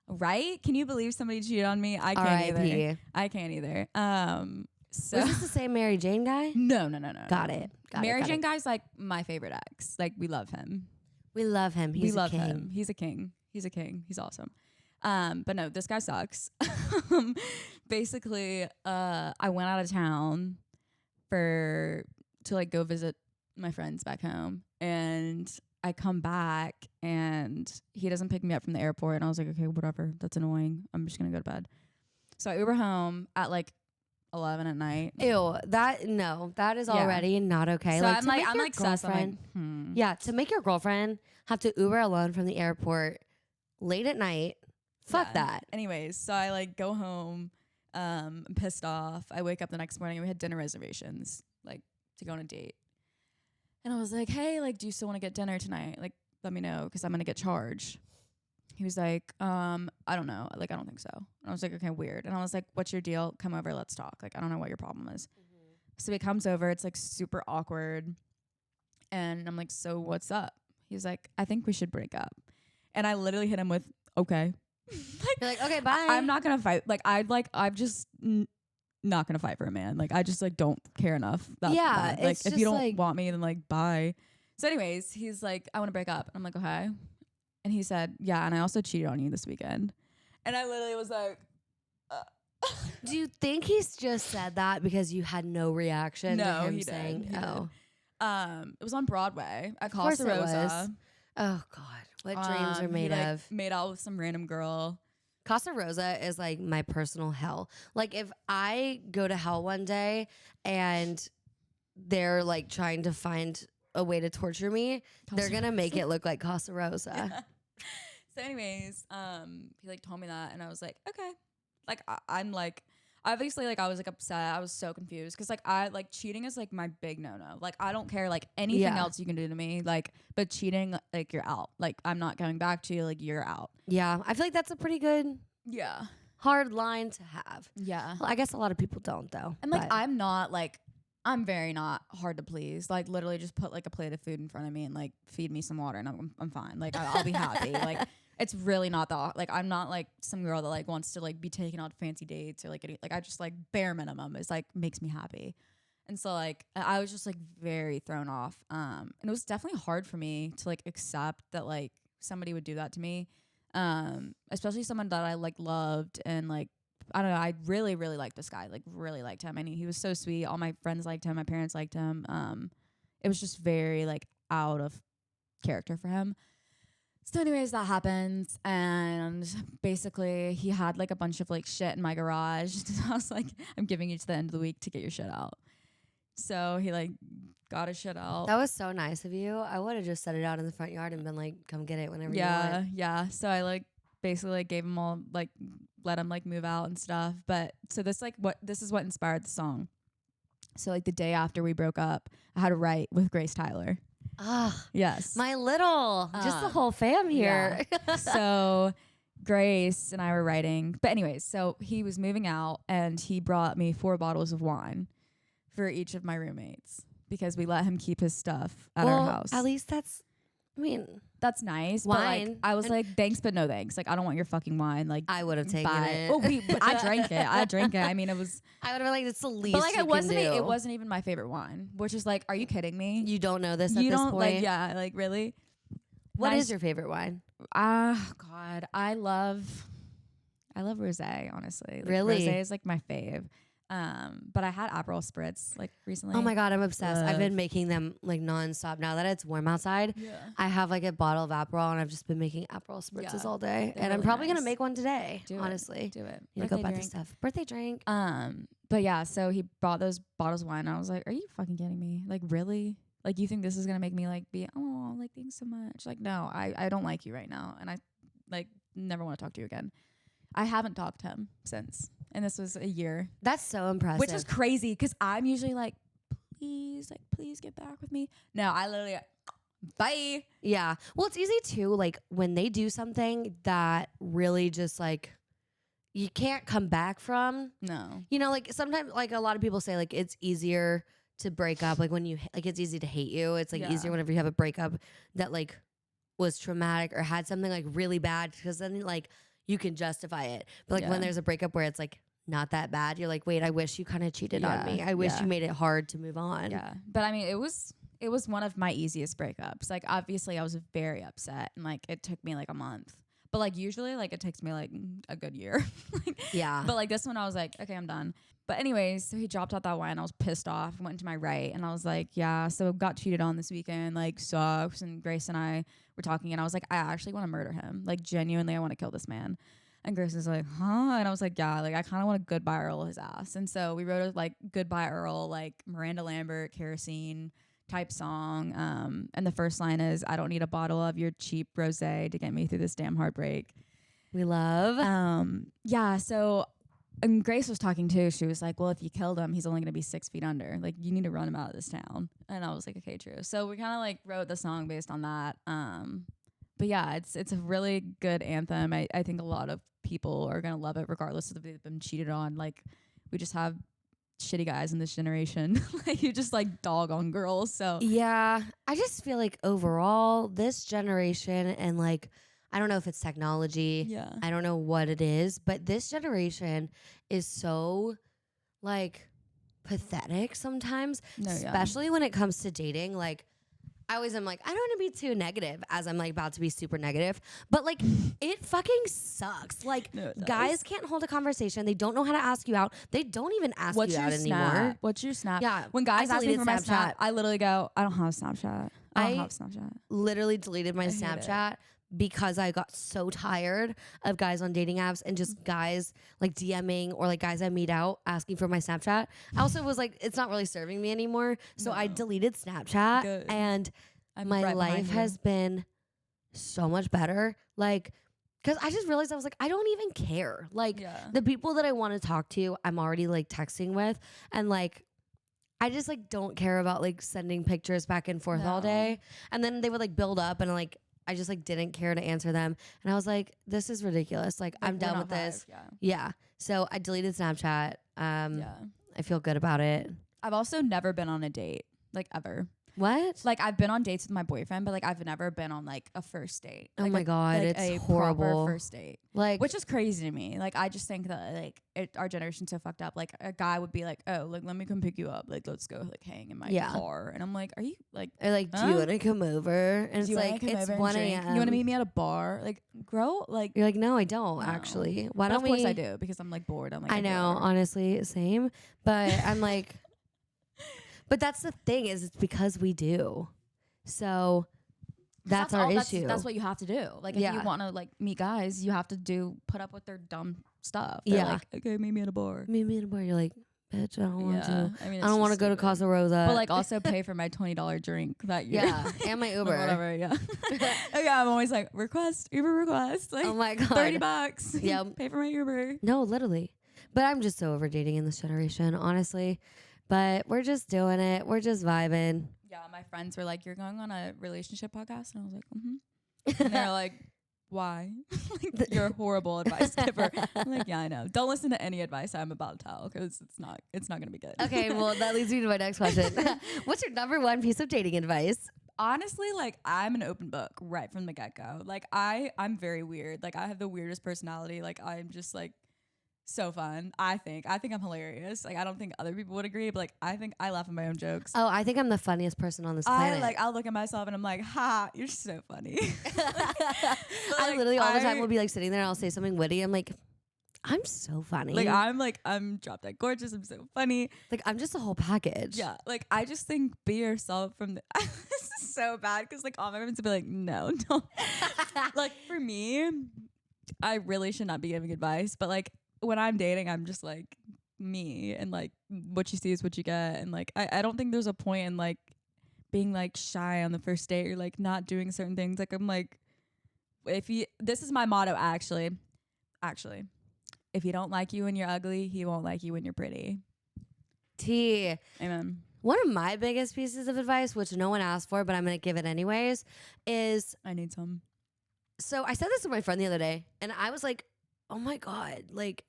Right? Can you believe somebody cheated on me? I can't either. I can't either. So Was this the same MaryJane guy? No. Got it. MaryJane guy's like my favorite ex. Like we love him. We love him. He's a king. Him. He's a king. He's a king. He's awesome. But no, this guy sucks. Basically, I went out of town to like go visit my friends back home, and I come back and he doesn't pick me up from the airport, and I was like, okay, whatever, that's annoying. I'm just gonna go to bed. So I Uber home at like 11 at night. Ew, that is already not okay. So like, I'm like sus. I'm like, Yeah, to make your girlfriend have to Uber alone from the airport late at night. Fuck that. Anyways, so I like go home, I'm pissed off. I wake up the next morning and we had dinner reservations, like to go on a date. And I was like, hey, like, do you still want to get dinner tonight? Like, let me know, because I'm going to get charged. He was like, I don't know. Like, I don't think so. And I was like, okay, weird. And I was like, what's your deal? Come over, let's talk. Like, I don't know what your problem is. Mm-hmm. So he comes over. It's like super awkward. And I'm like, so what's up? He's like, I think we should break up. And I literally hit him with, okay. You're like, okay, bye. I'm not going to fight. Like, I'm just not gonna fight for a man. Like I just like don't care enough. Like if you don't like want me, then like bye. So anyways, he's like, I want to break up. And I'm like, okay. And he said, yeah, and I also cheated on you this weekend. And I literally was like, Do you think he's just said that because you had no reaction to him saying, it was on Broadway at course Casa it was. Rosa. Oh God, what dreams are made of. Made out with some random girl. Casa Rosa is like my personal hell. Like if I go to hell one day and they're like trying to find a way to torture me, they're gonna make it look like Casa Rosa. Yeah. So anyways, he like told me that and I was like, okay. Like I'm like, obviously like I was like upset. I was so confused because like I like cheating is like my big no-no. Like I don't care like anything else you can do to me. Like but cheating, like you're out. Like I'm not coming back to you. Like you're out. Yeah, I feel like that's a pretty good hard line to have. Yeah. Well, I guess a lot of people don't though. And like I'm very not hard to please. Like literally just put like a plate of food in front of me and like feed me some water and I'm fine. Like I'll be happy. Like it's really not like I'm not like some girl that like wants to like be taken on fancy dates or like I just like bare minimum is like makes me happy. And so like I was just like very thrown off. And it was definitely hard for me to like accept that like somebody would do that to me. Especially someone that I like loved and like I don't know, I really, really liked this guy, like really liked him. I mean, he was so sweet. All my friends liked him. My parents liked him. It was just very like out of character for him. So anyways, that happens. And basically he had like a bunch of like shit in my garage. I was like, I'm giving you to the end of the week to get your shit out. So he like got his shit out. That was so nice of you. I would have just set it out in the front yard and been like, come get it whenever you want. Yeah. So I like basically like gave him all like let him like move out and stuff. But so this is what inspired the song. So like the day after we broke up, I had to write with Grace Tyler. Ah, yes. My little, just the whole fam here. Yeah. So Grace and I were writing. But anyways, so he was moving out and he brought me 4 bottles of wine for each of my roommates because we let him keep his stuff at our house. At least that's nice. Wine. But like, I was like, thanks, but no thanks. Like, I don't want your fucking wine. Like, I would have taken it. Oh, I drank it. I mean, it was. I would have been like, it's the least. But like, it wasn't even my favorite wine. Which is like, are you kidding me? You don't know this at this point. Like, yeah, like really. What is your favorite wine? God, I love rosé. Honestly, like, really, rosé is like my fave. But I had Aperol spritz like recently. Oh my God, I'm obsessed. I've been making them like nonstop. Now that it's warm outside, I have like a bottle of Aperol and I've just been making Aperol spritzes all day. They're and I'm really probably nice. going to make one today, Do honestly. it. Do it. You go buy the stuff. Birthday drink. But yeah, so he bought those bottles of wine. And I was like, are you fucking kidding me? Like, really? Like, you think this is going to make me like be, oh, like, thanks so much. Like, no, I don't like you right now. And I like never want to talk to you again. I haven't talked to him since. And this was a year. That's so impressive. Which is crazy because I'm usually like, please get back with me. No, I literally, bye. Yeah. Well, it's easy too. Like when they do something that really just like you can't come back from. No. You know, like sometimes like a lot of people say like it's easier to break up. Like when you like it's easy to hate you. It's like easier whenever you have a breakup that like was traumatic or had something like really bad because then like you can justify it. But like when there's a breakup where it's like not that bad, you're like, wait, I wish you kind of cheated on me. I wish you made it hard to move on. Yeah. But I mean, it was one of my easiest breakups. Like obviously I was very upset and like it took me like a month. But like usually like it takes me like a good year. But like this one I was like, okay, I'm done. But anyways, so he dropped out that wine. I was pissed off. Went into my right and I was like, yeah, so got cheated on this weekend. Like sucks. And Grace and I were talking and I was like, I actually want to murder him. Like genuinely, I want to kill this man. And Grace was like, huh? And I was like, yeah, like I kind of want to goodbye Earl his ass. And so we wrote a like goodbye Earl, like Miranda Lambert, Kerosene type song. And the first line is, I don't need a bottle of your cheap rosé to get me through this damn heartbreak. We love. Yeah. So and Grace was talking too. She was like, well, if you killed him, he's only going to be 6 feet under. Like you need to run him out of this town. And I was like, okay, true. So we kind of like wrote the song based on that. But yeah, it's a really good anthem. I think a lot of people are going to love it regardless of if they've been cheated on. Like we just have shitty guys in this generation. Like you just like dog on girls. So yeah, I just feel like overall this generation and like I don't know if it's technology. Yeah. I don't know what it is, but this generation is so like pathetic sometimes, especially when it comes to dating. Like I always am like, I don't want to be too negative as I'm like about to be super negative, but like it fucking sucks. Like guys can't hold a conversation. They don't know how to ask you out. They don't even ask you out anymore. What's your Snap? Yeah. When guys ask me for my Snap, I literally go, I don't have a Snapchat. I don't have Snapchat. Literally deleted my Snapchat because I got so tired of guys on dating apps and just guys like DMing or like guys I meet out asking for my Snapchat. I also was like, it's not really serving me anymore. So I deleted Snapchat and my life has been so much better. Like, cause I just realized I was like, I don't even care. Like the people that I want to talk to, I'm already like texting with and like, I just like don't care about like sending pictures back and forth all day. And then they would like build up and like, I just like didn't care to answer them. And I was like, this is ridiculous. Like I'm done with this. Yeah. So I deleted Snapchat. I feel good about it. I've also never been on a date, like ever. What? Like I've been on dates with my boyfriend, but like I've never been on like a first date. Oh like my God, like it's a horrible. First date, like which is crazy to me. Like I just think that like our generation's so fucked up. Like a guy would be like, oh, like let me come pick you up. Like let's go like hang in my car. And I'm like, are you like? Or like, do you want to come over? And it's like it's 1 a.m. You want to meet me at a bar? Like grow like. You're like, no, I don't actually. Why don't we? Of course I do because I'm like bored. I'm like I know, honestly, same. But I'm like, but that's the thing is it's because we do. So that's our issue. That's what you have to do. Like if you want to like meet guys, you have to put up with their dumb stuff. They're like, okay, meet me at a bar. Meet me at a bar. You're like, bitch, I don't want to. I mean, I don't want to go to Casa Rosa. But like also pay for my $20 drink that year. Yeah, and my Uber. Whatever, yeah. Okay, I'm always like, Uber request. Like, oh my God. $30. Yeah. Pay for my Uber. No, literally. But I'm just so over dating in this generation, honestly. But we're just doing it. We're just vibing. Yeah, my friends were like, you're going on a relationship podcast? And I was like, mm-hmm. And they're like, why? Like, you're a horrible advice giver. I'm like, yeah, I know. Don't listen to any advice I'm about to tell because it's not going to be good. Okay, well, that leads me to my next question. What's your number one piece of dating advice? Honestly, like, I'm an open book right from the get-go. Like, I'm very weird. Like, I have the weirdest personality. Like, I'm just, like, so fun. I think I'm hilarious. Like I don't think other people would agree, but like I think I laugh at my own jokes. Oh, I think I'm the funniest person on this planet. I'll look at myself and I'm like, ha, you're so funny. I literally all the time will be like sitting there and I'll say something witty. I'm like, I'm so funny. Like I'm drop dead gorgeous. I'm so funny. Like I'm just a whole package. Yeah. Like I just think be yourself from the this is so bad because like all my friends would be like, no, don't. Like for me, I really should not be giving advice, but like when I'm dating, I'm just like me, and like what you see is what you get. And like I don't think there's a point in like being like shy on the first date or like not doing certain things. Like I'm like, this is my motto actually, if he don't like you when you're ugly, he won't like you when you're pretty. T. Amen. One of my biggest pieces of advice, which no one asked for, but I'm going to give it anyways, is I need some. so I said this to my friend the other day, and I was like, oh my God, like,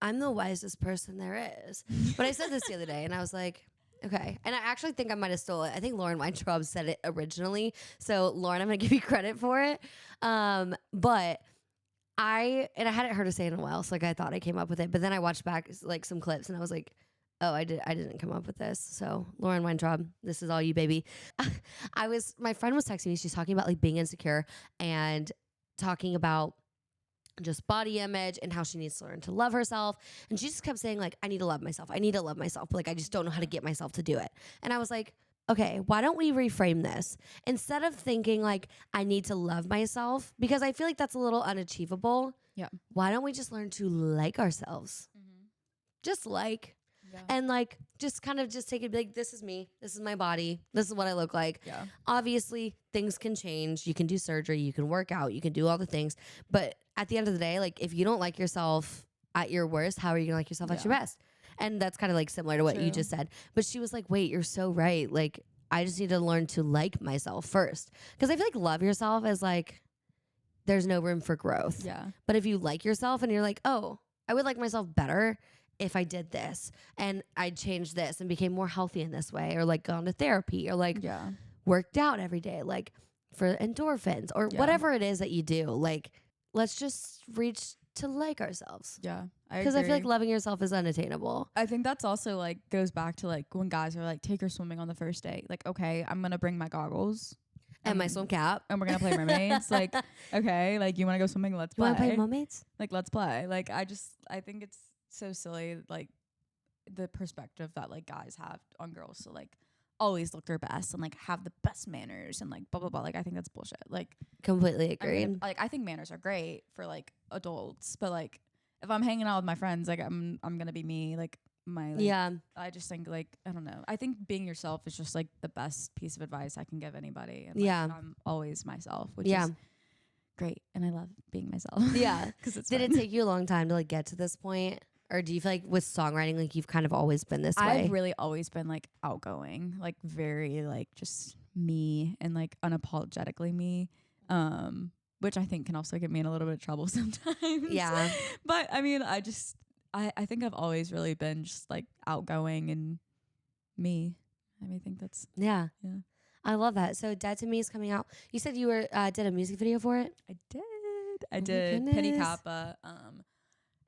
I'm the wisest person there is. But I said this the other day, and I was like, okay. And I actually think I might have stole it. I think Lauren Weintraub said it originally. So, Lauren, I'm going to give you credit for it. But I hadn't heard her say it in a while, so like I thought I came up with it. But then I watched back like some clips, and I was like, oh, I didn't come up with this. So Lauren Weintraub, this is all you, baby. My friend was texting me. She's talking about like being insecure and talking about just body image and how she needs to learn to love herself. And she just kept saying like, I need to love myself. I need to love myself. But like, I just don't know how to get myself to do it. And I was like, okay, why don't we reframe this? Instead of thinking like, I need to love myself, because I feel like that's a little unachievable. Yeah. Why don't we just learn to like ourselves? Mm-hmm. Just like. Yeah. And like, just kind of just take it like, this is me. This is my body. This is what I look like. Yeah. Obviously, things can change. You can do surgery. You can work out. You can do all the things. But at the end of the day, like, if you don't like yourself at your worst, how are you going to like yourself at your best? And that's kind of like similar to what you just said. But she was like, wait, you're so right. Like, I just need to learn to like myself first. Because I feel like love yourself is like, there's no room for growth. Yeah. But if you like yourself and you're like, oh, I would like myself better if I did this and I changed this and became more healthy in this way, or like gone to therapy, or like worked out every day, like for endorphins or whatever it is that you do, like let's just reach to like ourselves. Yeah. Because I feel like loving yourself is unattainable. I think that's also like goes back to like when guys are like, take her swimming on the first date. Like, okay, I'm going to bring my goggles. And my swim cap. And we're going to play mermaids. Like, okay, like you want to go swimming? Let's play. You want to play mermaids? Like, let's play. Like, I think it's so silly, like the perspective that like guys have on girls to like always look their best and like have the best manners and like blah blah blah. Like I think that's bullshit. Like completely agreed. I think manners are great for like adults, but like if I'm hanging out with my friends, like I'm gonna be me. Like my I just think like I don't know. I think being yourself is just like the best piece of advice I can give anybody. And, like, I'm always myself, which is great, and I love being myself. Yeah, because did it take you a long time to like get to this point? Or do you feel like with songwriting, like you've kind of always been this way? I've really always been like outgoing, like very like just me and like unapologetically me, which I think can also get me in a little bit of trouble sometimes. Yeah. But I mean, I think I've always really been just like outgoing and me. I think that's yeah. I love that. So Dead to Me is coming out. You said you were did a music video for it? I did. Penny Kappa.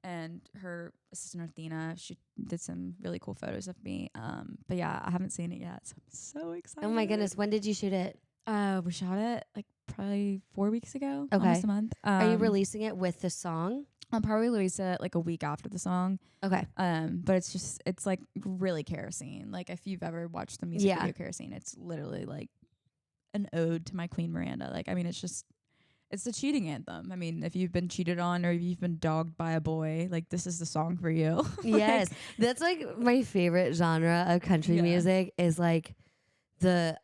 And her assistant Athena, she did some really cool photos of me. But yeah, I haven't seen it yet, so I'm so excited. Oh my goodness, when did you shoot it? We shot it like probably 4 weeks ago, almost a month. Are you releasing it with the song? I'll probably release it like a week after the song. Okay. But it's like really kerosene. Like if you've ever watched the music video Kerosene, it's literally like an ode to my Queen Miranda. Like I mean, it's the cheating anthem. I mean, if you've been cheated on or if you've been dogged by a boy, like this is the song for you. Yes. That's like my favorite genre of country music is like the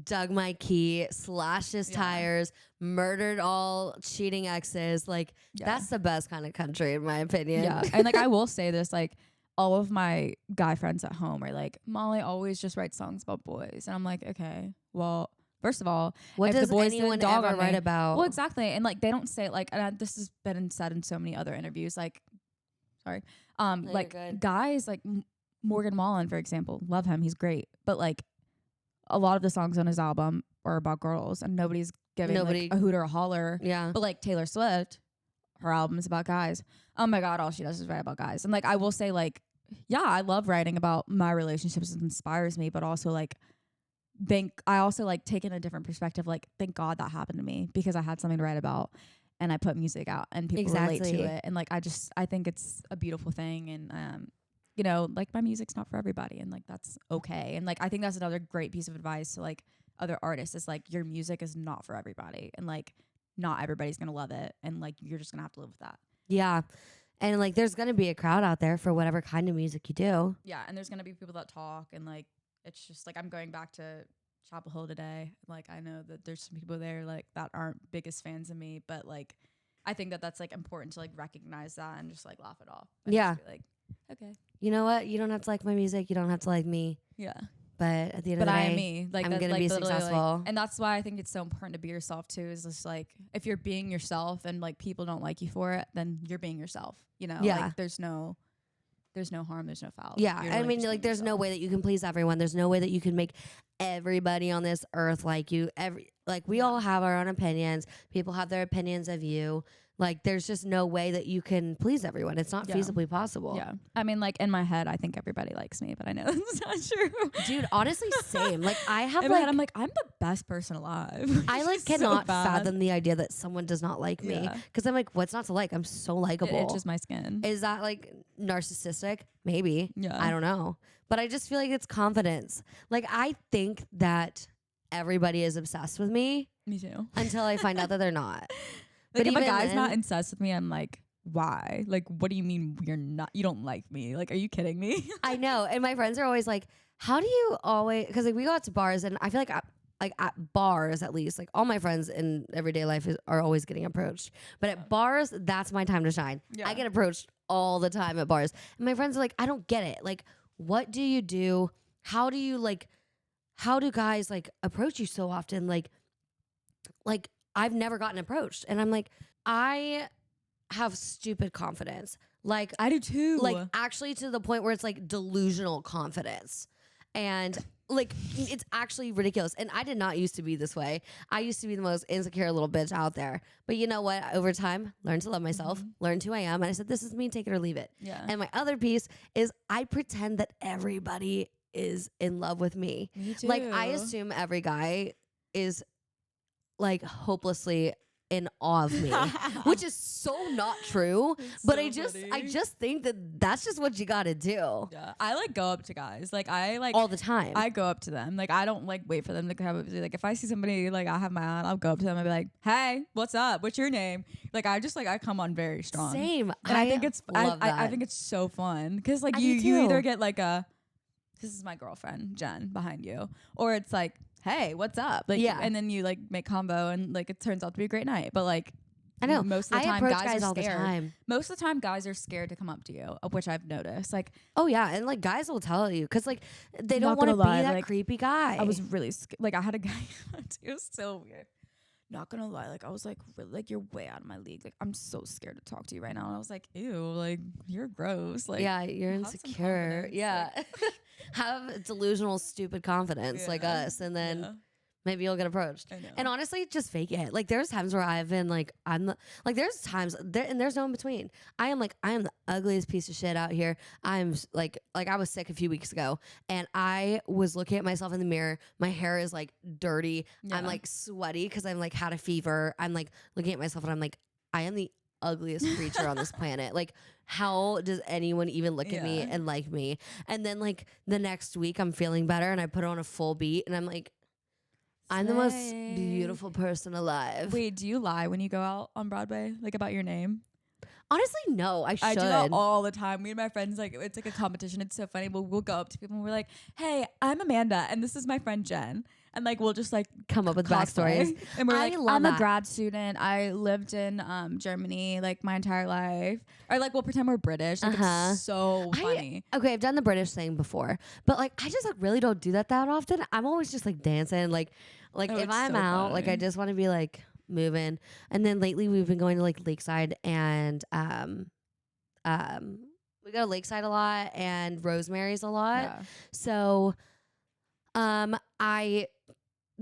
dug my key, slashed his tires, murdered all cheating exes. Like that's the best kind of country in my opinion. Yeah. And like I will say this, like all of my guy friends at home are like, Molly always just writes songs about boys. And I'm like, okay, well, first of all, what does anyone ever write about? Well, exactly. And like, they don't say like, and this has been said in so many other interviews, like, sorry. Like guys like Morgan Wallen, for example, love him. He's great. But like a lot of the songs on his album are about girls and nobody's giving like a hoot or a holler. Yeah. But like Taylor Swift, her album is about guys. Oh my God. All she does is write about guys. And like, I will say like, yeah, I love writing about my relationships. It inspires me, but also like, I also like take in a different perspective. Like, thank God that happened to me because I had something to write about. and I put music out and people relate to Exactly. it. And like, I think it's a beautiful thing. And, you know, like my music's not for everybody, and like, that's okay. And like, I think that's another great piece of advice to like other artists is like, your music is not for everybody, and like, not everybody's going to love it. And like, you're just going to have to live with that. Yeah. And like, there's going to be a crowd out there for whatever kind of music you do. Yeah. And there's going to be people that talk, and like, it's just like, I'm going back to Chapel Hill today. Like, I know that there's some people there like that aren't biggest fans of me, but like, I think that that's like important to like recognize that and just like laugh it off. Yeah. Just be like, okay. You know what? You don't have to like my music. You don't have to like me. Yeah. But at the end But of the I day, am me. Like, I'm that's gonna like be literally, like- successful. and that's why I think it's so important to be yourself too. Is just like, if you're being yourself and like people don't like you for it, then you're being yourself. You know. Yeah. Like, there's no harm. There's no foul. Yeah, You're I really mean, just like, being there's no yourself. way that you can please everyone. There's no way that you can make everybody on this earth like you. We Yeah. all have our own opinions. People have their opinions of you. Like, there's just no way that you can please everyone. It's not Yeah. feasibly possible. Yeah. I mean, like in my head, I think everybody likes me, but I know that's not true. Dude, honestly, same. Like, I have In my like, head, I'm like, I'm the best person alive. I like It's so cannot bad. fathom the idea that someone does not like me, Yeah. because I'm like, what's not to like? I'm so It likable. itches my skin. Is that like narcissistic? Maybe. Yeah. I don't know. But I just feel like it's confidence. Like, I think that everybody is obsessed with me Me too. until I find out that they're not. Like, But if a even guy's not then- obsessed with me, I'm like, why? Like, what do you mean you don't like me? Like, are you kidding me? I know. And my friends are always like, how do you always, because like we go out to bars, and I feel like at bars, at least, like all my friends in everyday life are always getting approached. But at bars, that's my time to shine. Yeah. I get approached all the time at bars. And my friends are like, I don't get it. Like, what do you do? How do guys like approach you so often? Like I've never gotten approached. And I'm like, I have stupid confidence. Like, I do too. like actually to the point where it's like delusional confidence. And like, it's actually ridiculous. And I did not used to be this way. I used to be the most insecure little bitch out there. But you know what? Over time, learned to love myself, learned who I am. And I said, this is me, take it or leave it. yeah. And my other piece is I pretend that everybody is in love with me. Me too. Like, I assume every guy is like hopelessly in awe of me, which is so not true. It's But so I funny. just think that that's just what you gotta do Yeah. I like go up to guys. Like, I like all the time. I go up to them. Like, I don't like wait for them to come up. Like, if I see somebody like I have my own, I'll go up to them and be like, "Hey, what's up? What's your name?" Like, I just like I come on very strong. Same. And I think it's love I that. think it's so fun because like I do you either too. get like a this is my girlfriend Jen behind you, or it's like, hey, what's up? Like, Yeah. and then you like make combo and like it turns out to be a great night. But like, I know. most of the I time approach guys are all the scared. time. Most of the time guys are scared to come up to you, which I've noticed. Like, Oh yeah, and like guys will tell you because like they don't Not want to gonna be lie, that like, creepy guy. I was really like I had a guy. It was so weird. Not gonna lie, like I was like, really, like you're way out of my league. Like I'm so scared to talk to you right now. And I was like, ew, like you're gross. Like yeah, you're have some insecure. confidence, Yeah, have delusional, stupid confidence like Yeah, us, and then yeah, maybe you'll get approached. I know. And honestly, just fake it. Like there's times where I've been like, there's times there, and there's no in between. I am the ugliest piece of shit out here. I'm like I was sick a few weeks ago, and I was looking at myself in the mirror. My hair is like dirty. I'm Yeah. like sweaty because I'm like had a fever. I'm like looking at myself, and I'm like, I am the ugliest creature on this planet. Like, how does anyone even look at me Yeah. and like me? And then like the next week, I'm feeling better, and I put on a full beat, and I'm like, I'm the most Slay. beautiful person alive. Wait, do you lie when you go out on Broadway? Like about your name? Honestly, no, I should. I do that all the time. Me and my friends, like, it's like a competition. It's so funny. We'll go up to people and we're like, hey, I'm Amanda and this is my friend Jen. And like, we'll just like Come up with cosplay. backstories. And we're I like, love I'm that. a grad student. I lived in Germany like my entire life. Or like, we'll pretend we're British. Like, Uh-huh. it's so funny. Okay, I've done the British thing before, but like I just like really don't do that often. I'm always just like dancing, like Oh, if it's I'm so out, like I funny. just want to be like moving. And then lately we've been going to like Lakeside, and we go to Lakeside a lot and Rosemary's a lot. Yeah. So I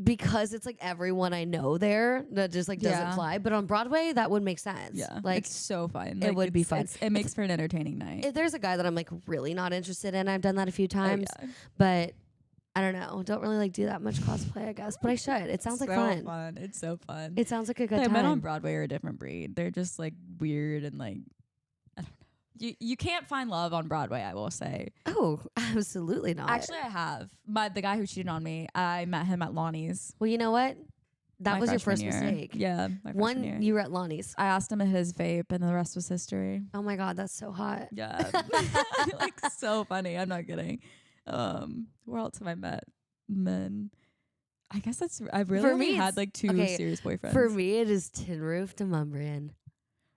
because it's like everyone I know there that just like doesn't Yeah. fly. But on Broadway that would make sense. Yeah. Like it's so fun. it would be it's- fun. It makes for an entertaining night. if there's a guy that I'm like really not interested in, I've done that a few Oh, times. yeah. But I don't know. Don't really like do that much cosplay, I guess, but I should. It sounds like fun. It's so fun. It sounds like a good time. Men on Broadway are a different breed. They're just like weird and like, I don't know. You can't find love on Broadway, I will say. Oh, absolutely not. Actually, I have. The guy who cheated on me, I met him at Lonnie's. Well, you know what? That was your first year. mistake. Yeah. One, you were at Lonnie's. I asked him at his vape and the rest was history. Oh my God, that's so hot. Yeah. Like so funny. I'm not kidding. Where else have I met men? I guess I've really only had like 2 serious boyfriends. For me, it is Tin Roof to Mumbrian.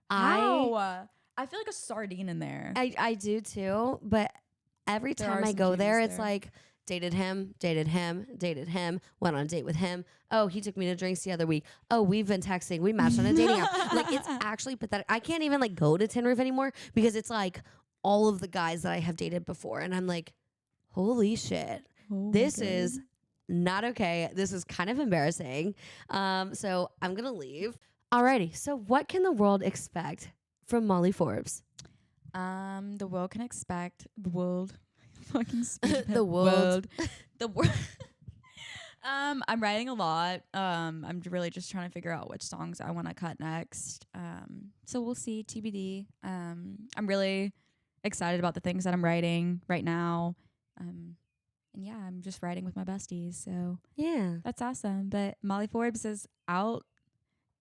I feel like a sardine in there. I do too, but every time I go there, it's like dated him, went on a date with him. Oh, he took me to drinks the other week. Oh, we've been texting. We matched on a dating app. Like, it's actually pathetic. I can't even like go to Tin Roof anymore because it's like all of the guys that I have dated before. And I'm like, holy shit. This is not okay. This is kind of embarrassing. So I'm going to leave. Alrighty. So what can the world expect from Molly Forbes? The world can expect the world. Fucking the world. The world. I'm writing a lot. I'm really just trying to figure out which songs I want to cut next. So we'll see. TBD. I'm really excited about the things that I'm writing right now. And yeah, I'm just writing with my besties. So yeah, that's awesome. But Molly Forbes is out.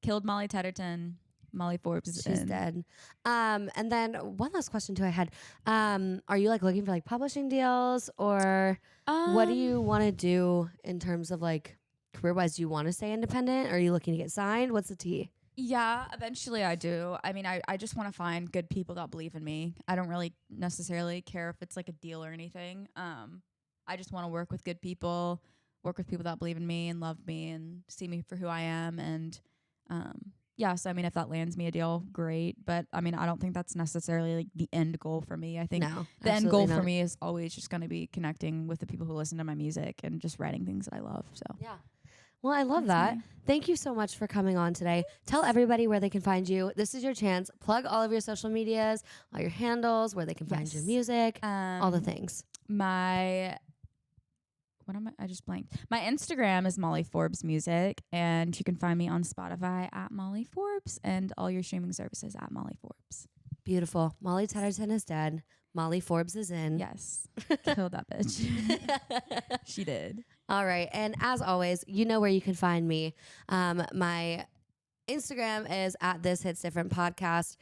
Killed Molly Tedderton. Molly Forbes is She's dead. And then one last question too I had. Are you like looking for like publishing deals or what do you want to do in terms of like career wise? Do you want to stay independent? Or are you looking to get signed? What's the tea? Yeah, eventually I do. I mean, I just want to find good people that believe in me. I don't really necessarily care if it's like a deal or anything. I just want to work with good people, work with people that believe in me and love me and see me for who I am. And yeah, so I mean, if that lands me a deal, great. But I mean, I don't think that's necessarily like the end goal for me. I think the end goal for me is always just going to be connecting with the people who listen to my music and just writing things that I love. So yeah. Well, I love that. Thank you so much for coming on today. Tell everybody where they can find you. This is your chance. Plug all of your social medias, all your handles, where they can find your music, all the things. I just blanked. My Instagram is Molly Forbes Music, and you can find me on Spotify at Molly Forbes and all your streaming services at Molly Forbes. Beautiful. Molly Tedderton is dead. Molly Forbes is in. Yes. Killed that bitch. She did. All right. And as always, you know where you can find me. My Instagram is at This Hits Different Podcast.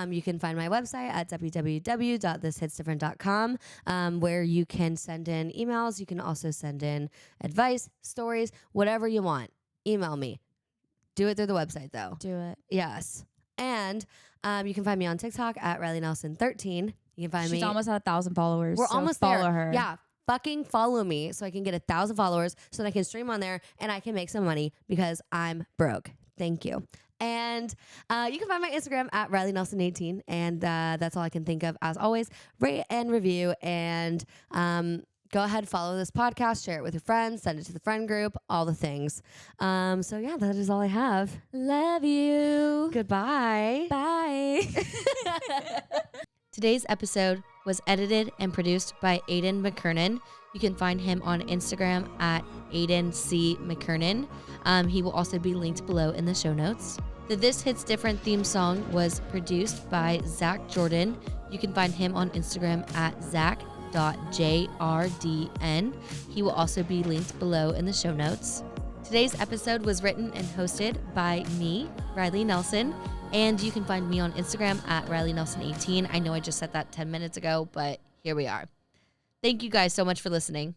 You can find my website at www.thishitsdifferent.com, where you can send in emails. You can also send in advice, stories, whatever you want. Email me. Do it through the website, though. Do it. Yes. And you can find me on TikTok at RileyNelson13. You can find me. She's almost at 1,000 followers. We're almost there. Follow her. Yeah. Fucking follow me so I can get 1,000 followers so that I can stream on there and I can make some money because I'm broke. Thank you. And you can find my Instagram at RileyNelson18. And that's all I can think of. As always, rate and review. And go ahead, follow this podcast, share it with your friends, send it to the friend group, all the things. So yeah, that is all I have. Love you. Goodbye. Bye. Today's episode was edited and produced by Aiden McKernan. You can find him on Instagram at Aiden C. McKernan. He will also be linked below in the show notes. The This Hits Different theme song was produced by Zach Jordan. You can find him on Instagram at zach.jrdn. He will also be linked below in the show notes. Today's episode was written and hosted by me, Riley Nelson. And you can find me on Instagram at RileyNelson18. I know I just said that 10 minutes ago, but here we are. Thank you guys so much for listening.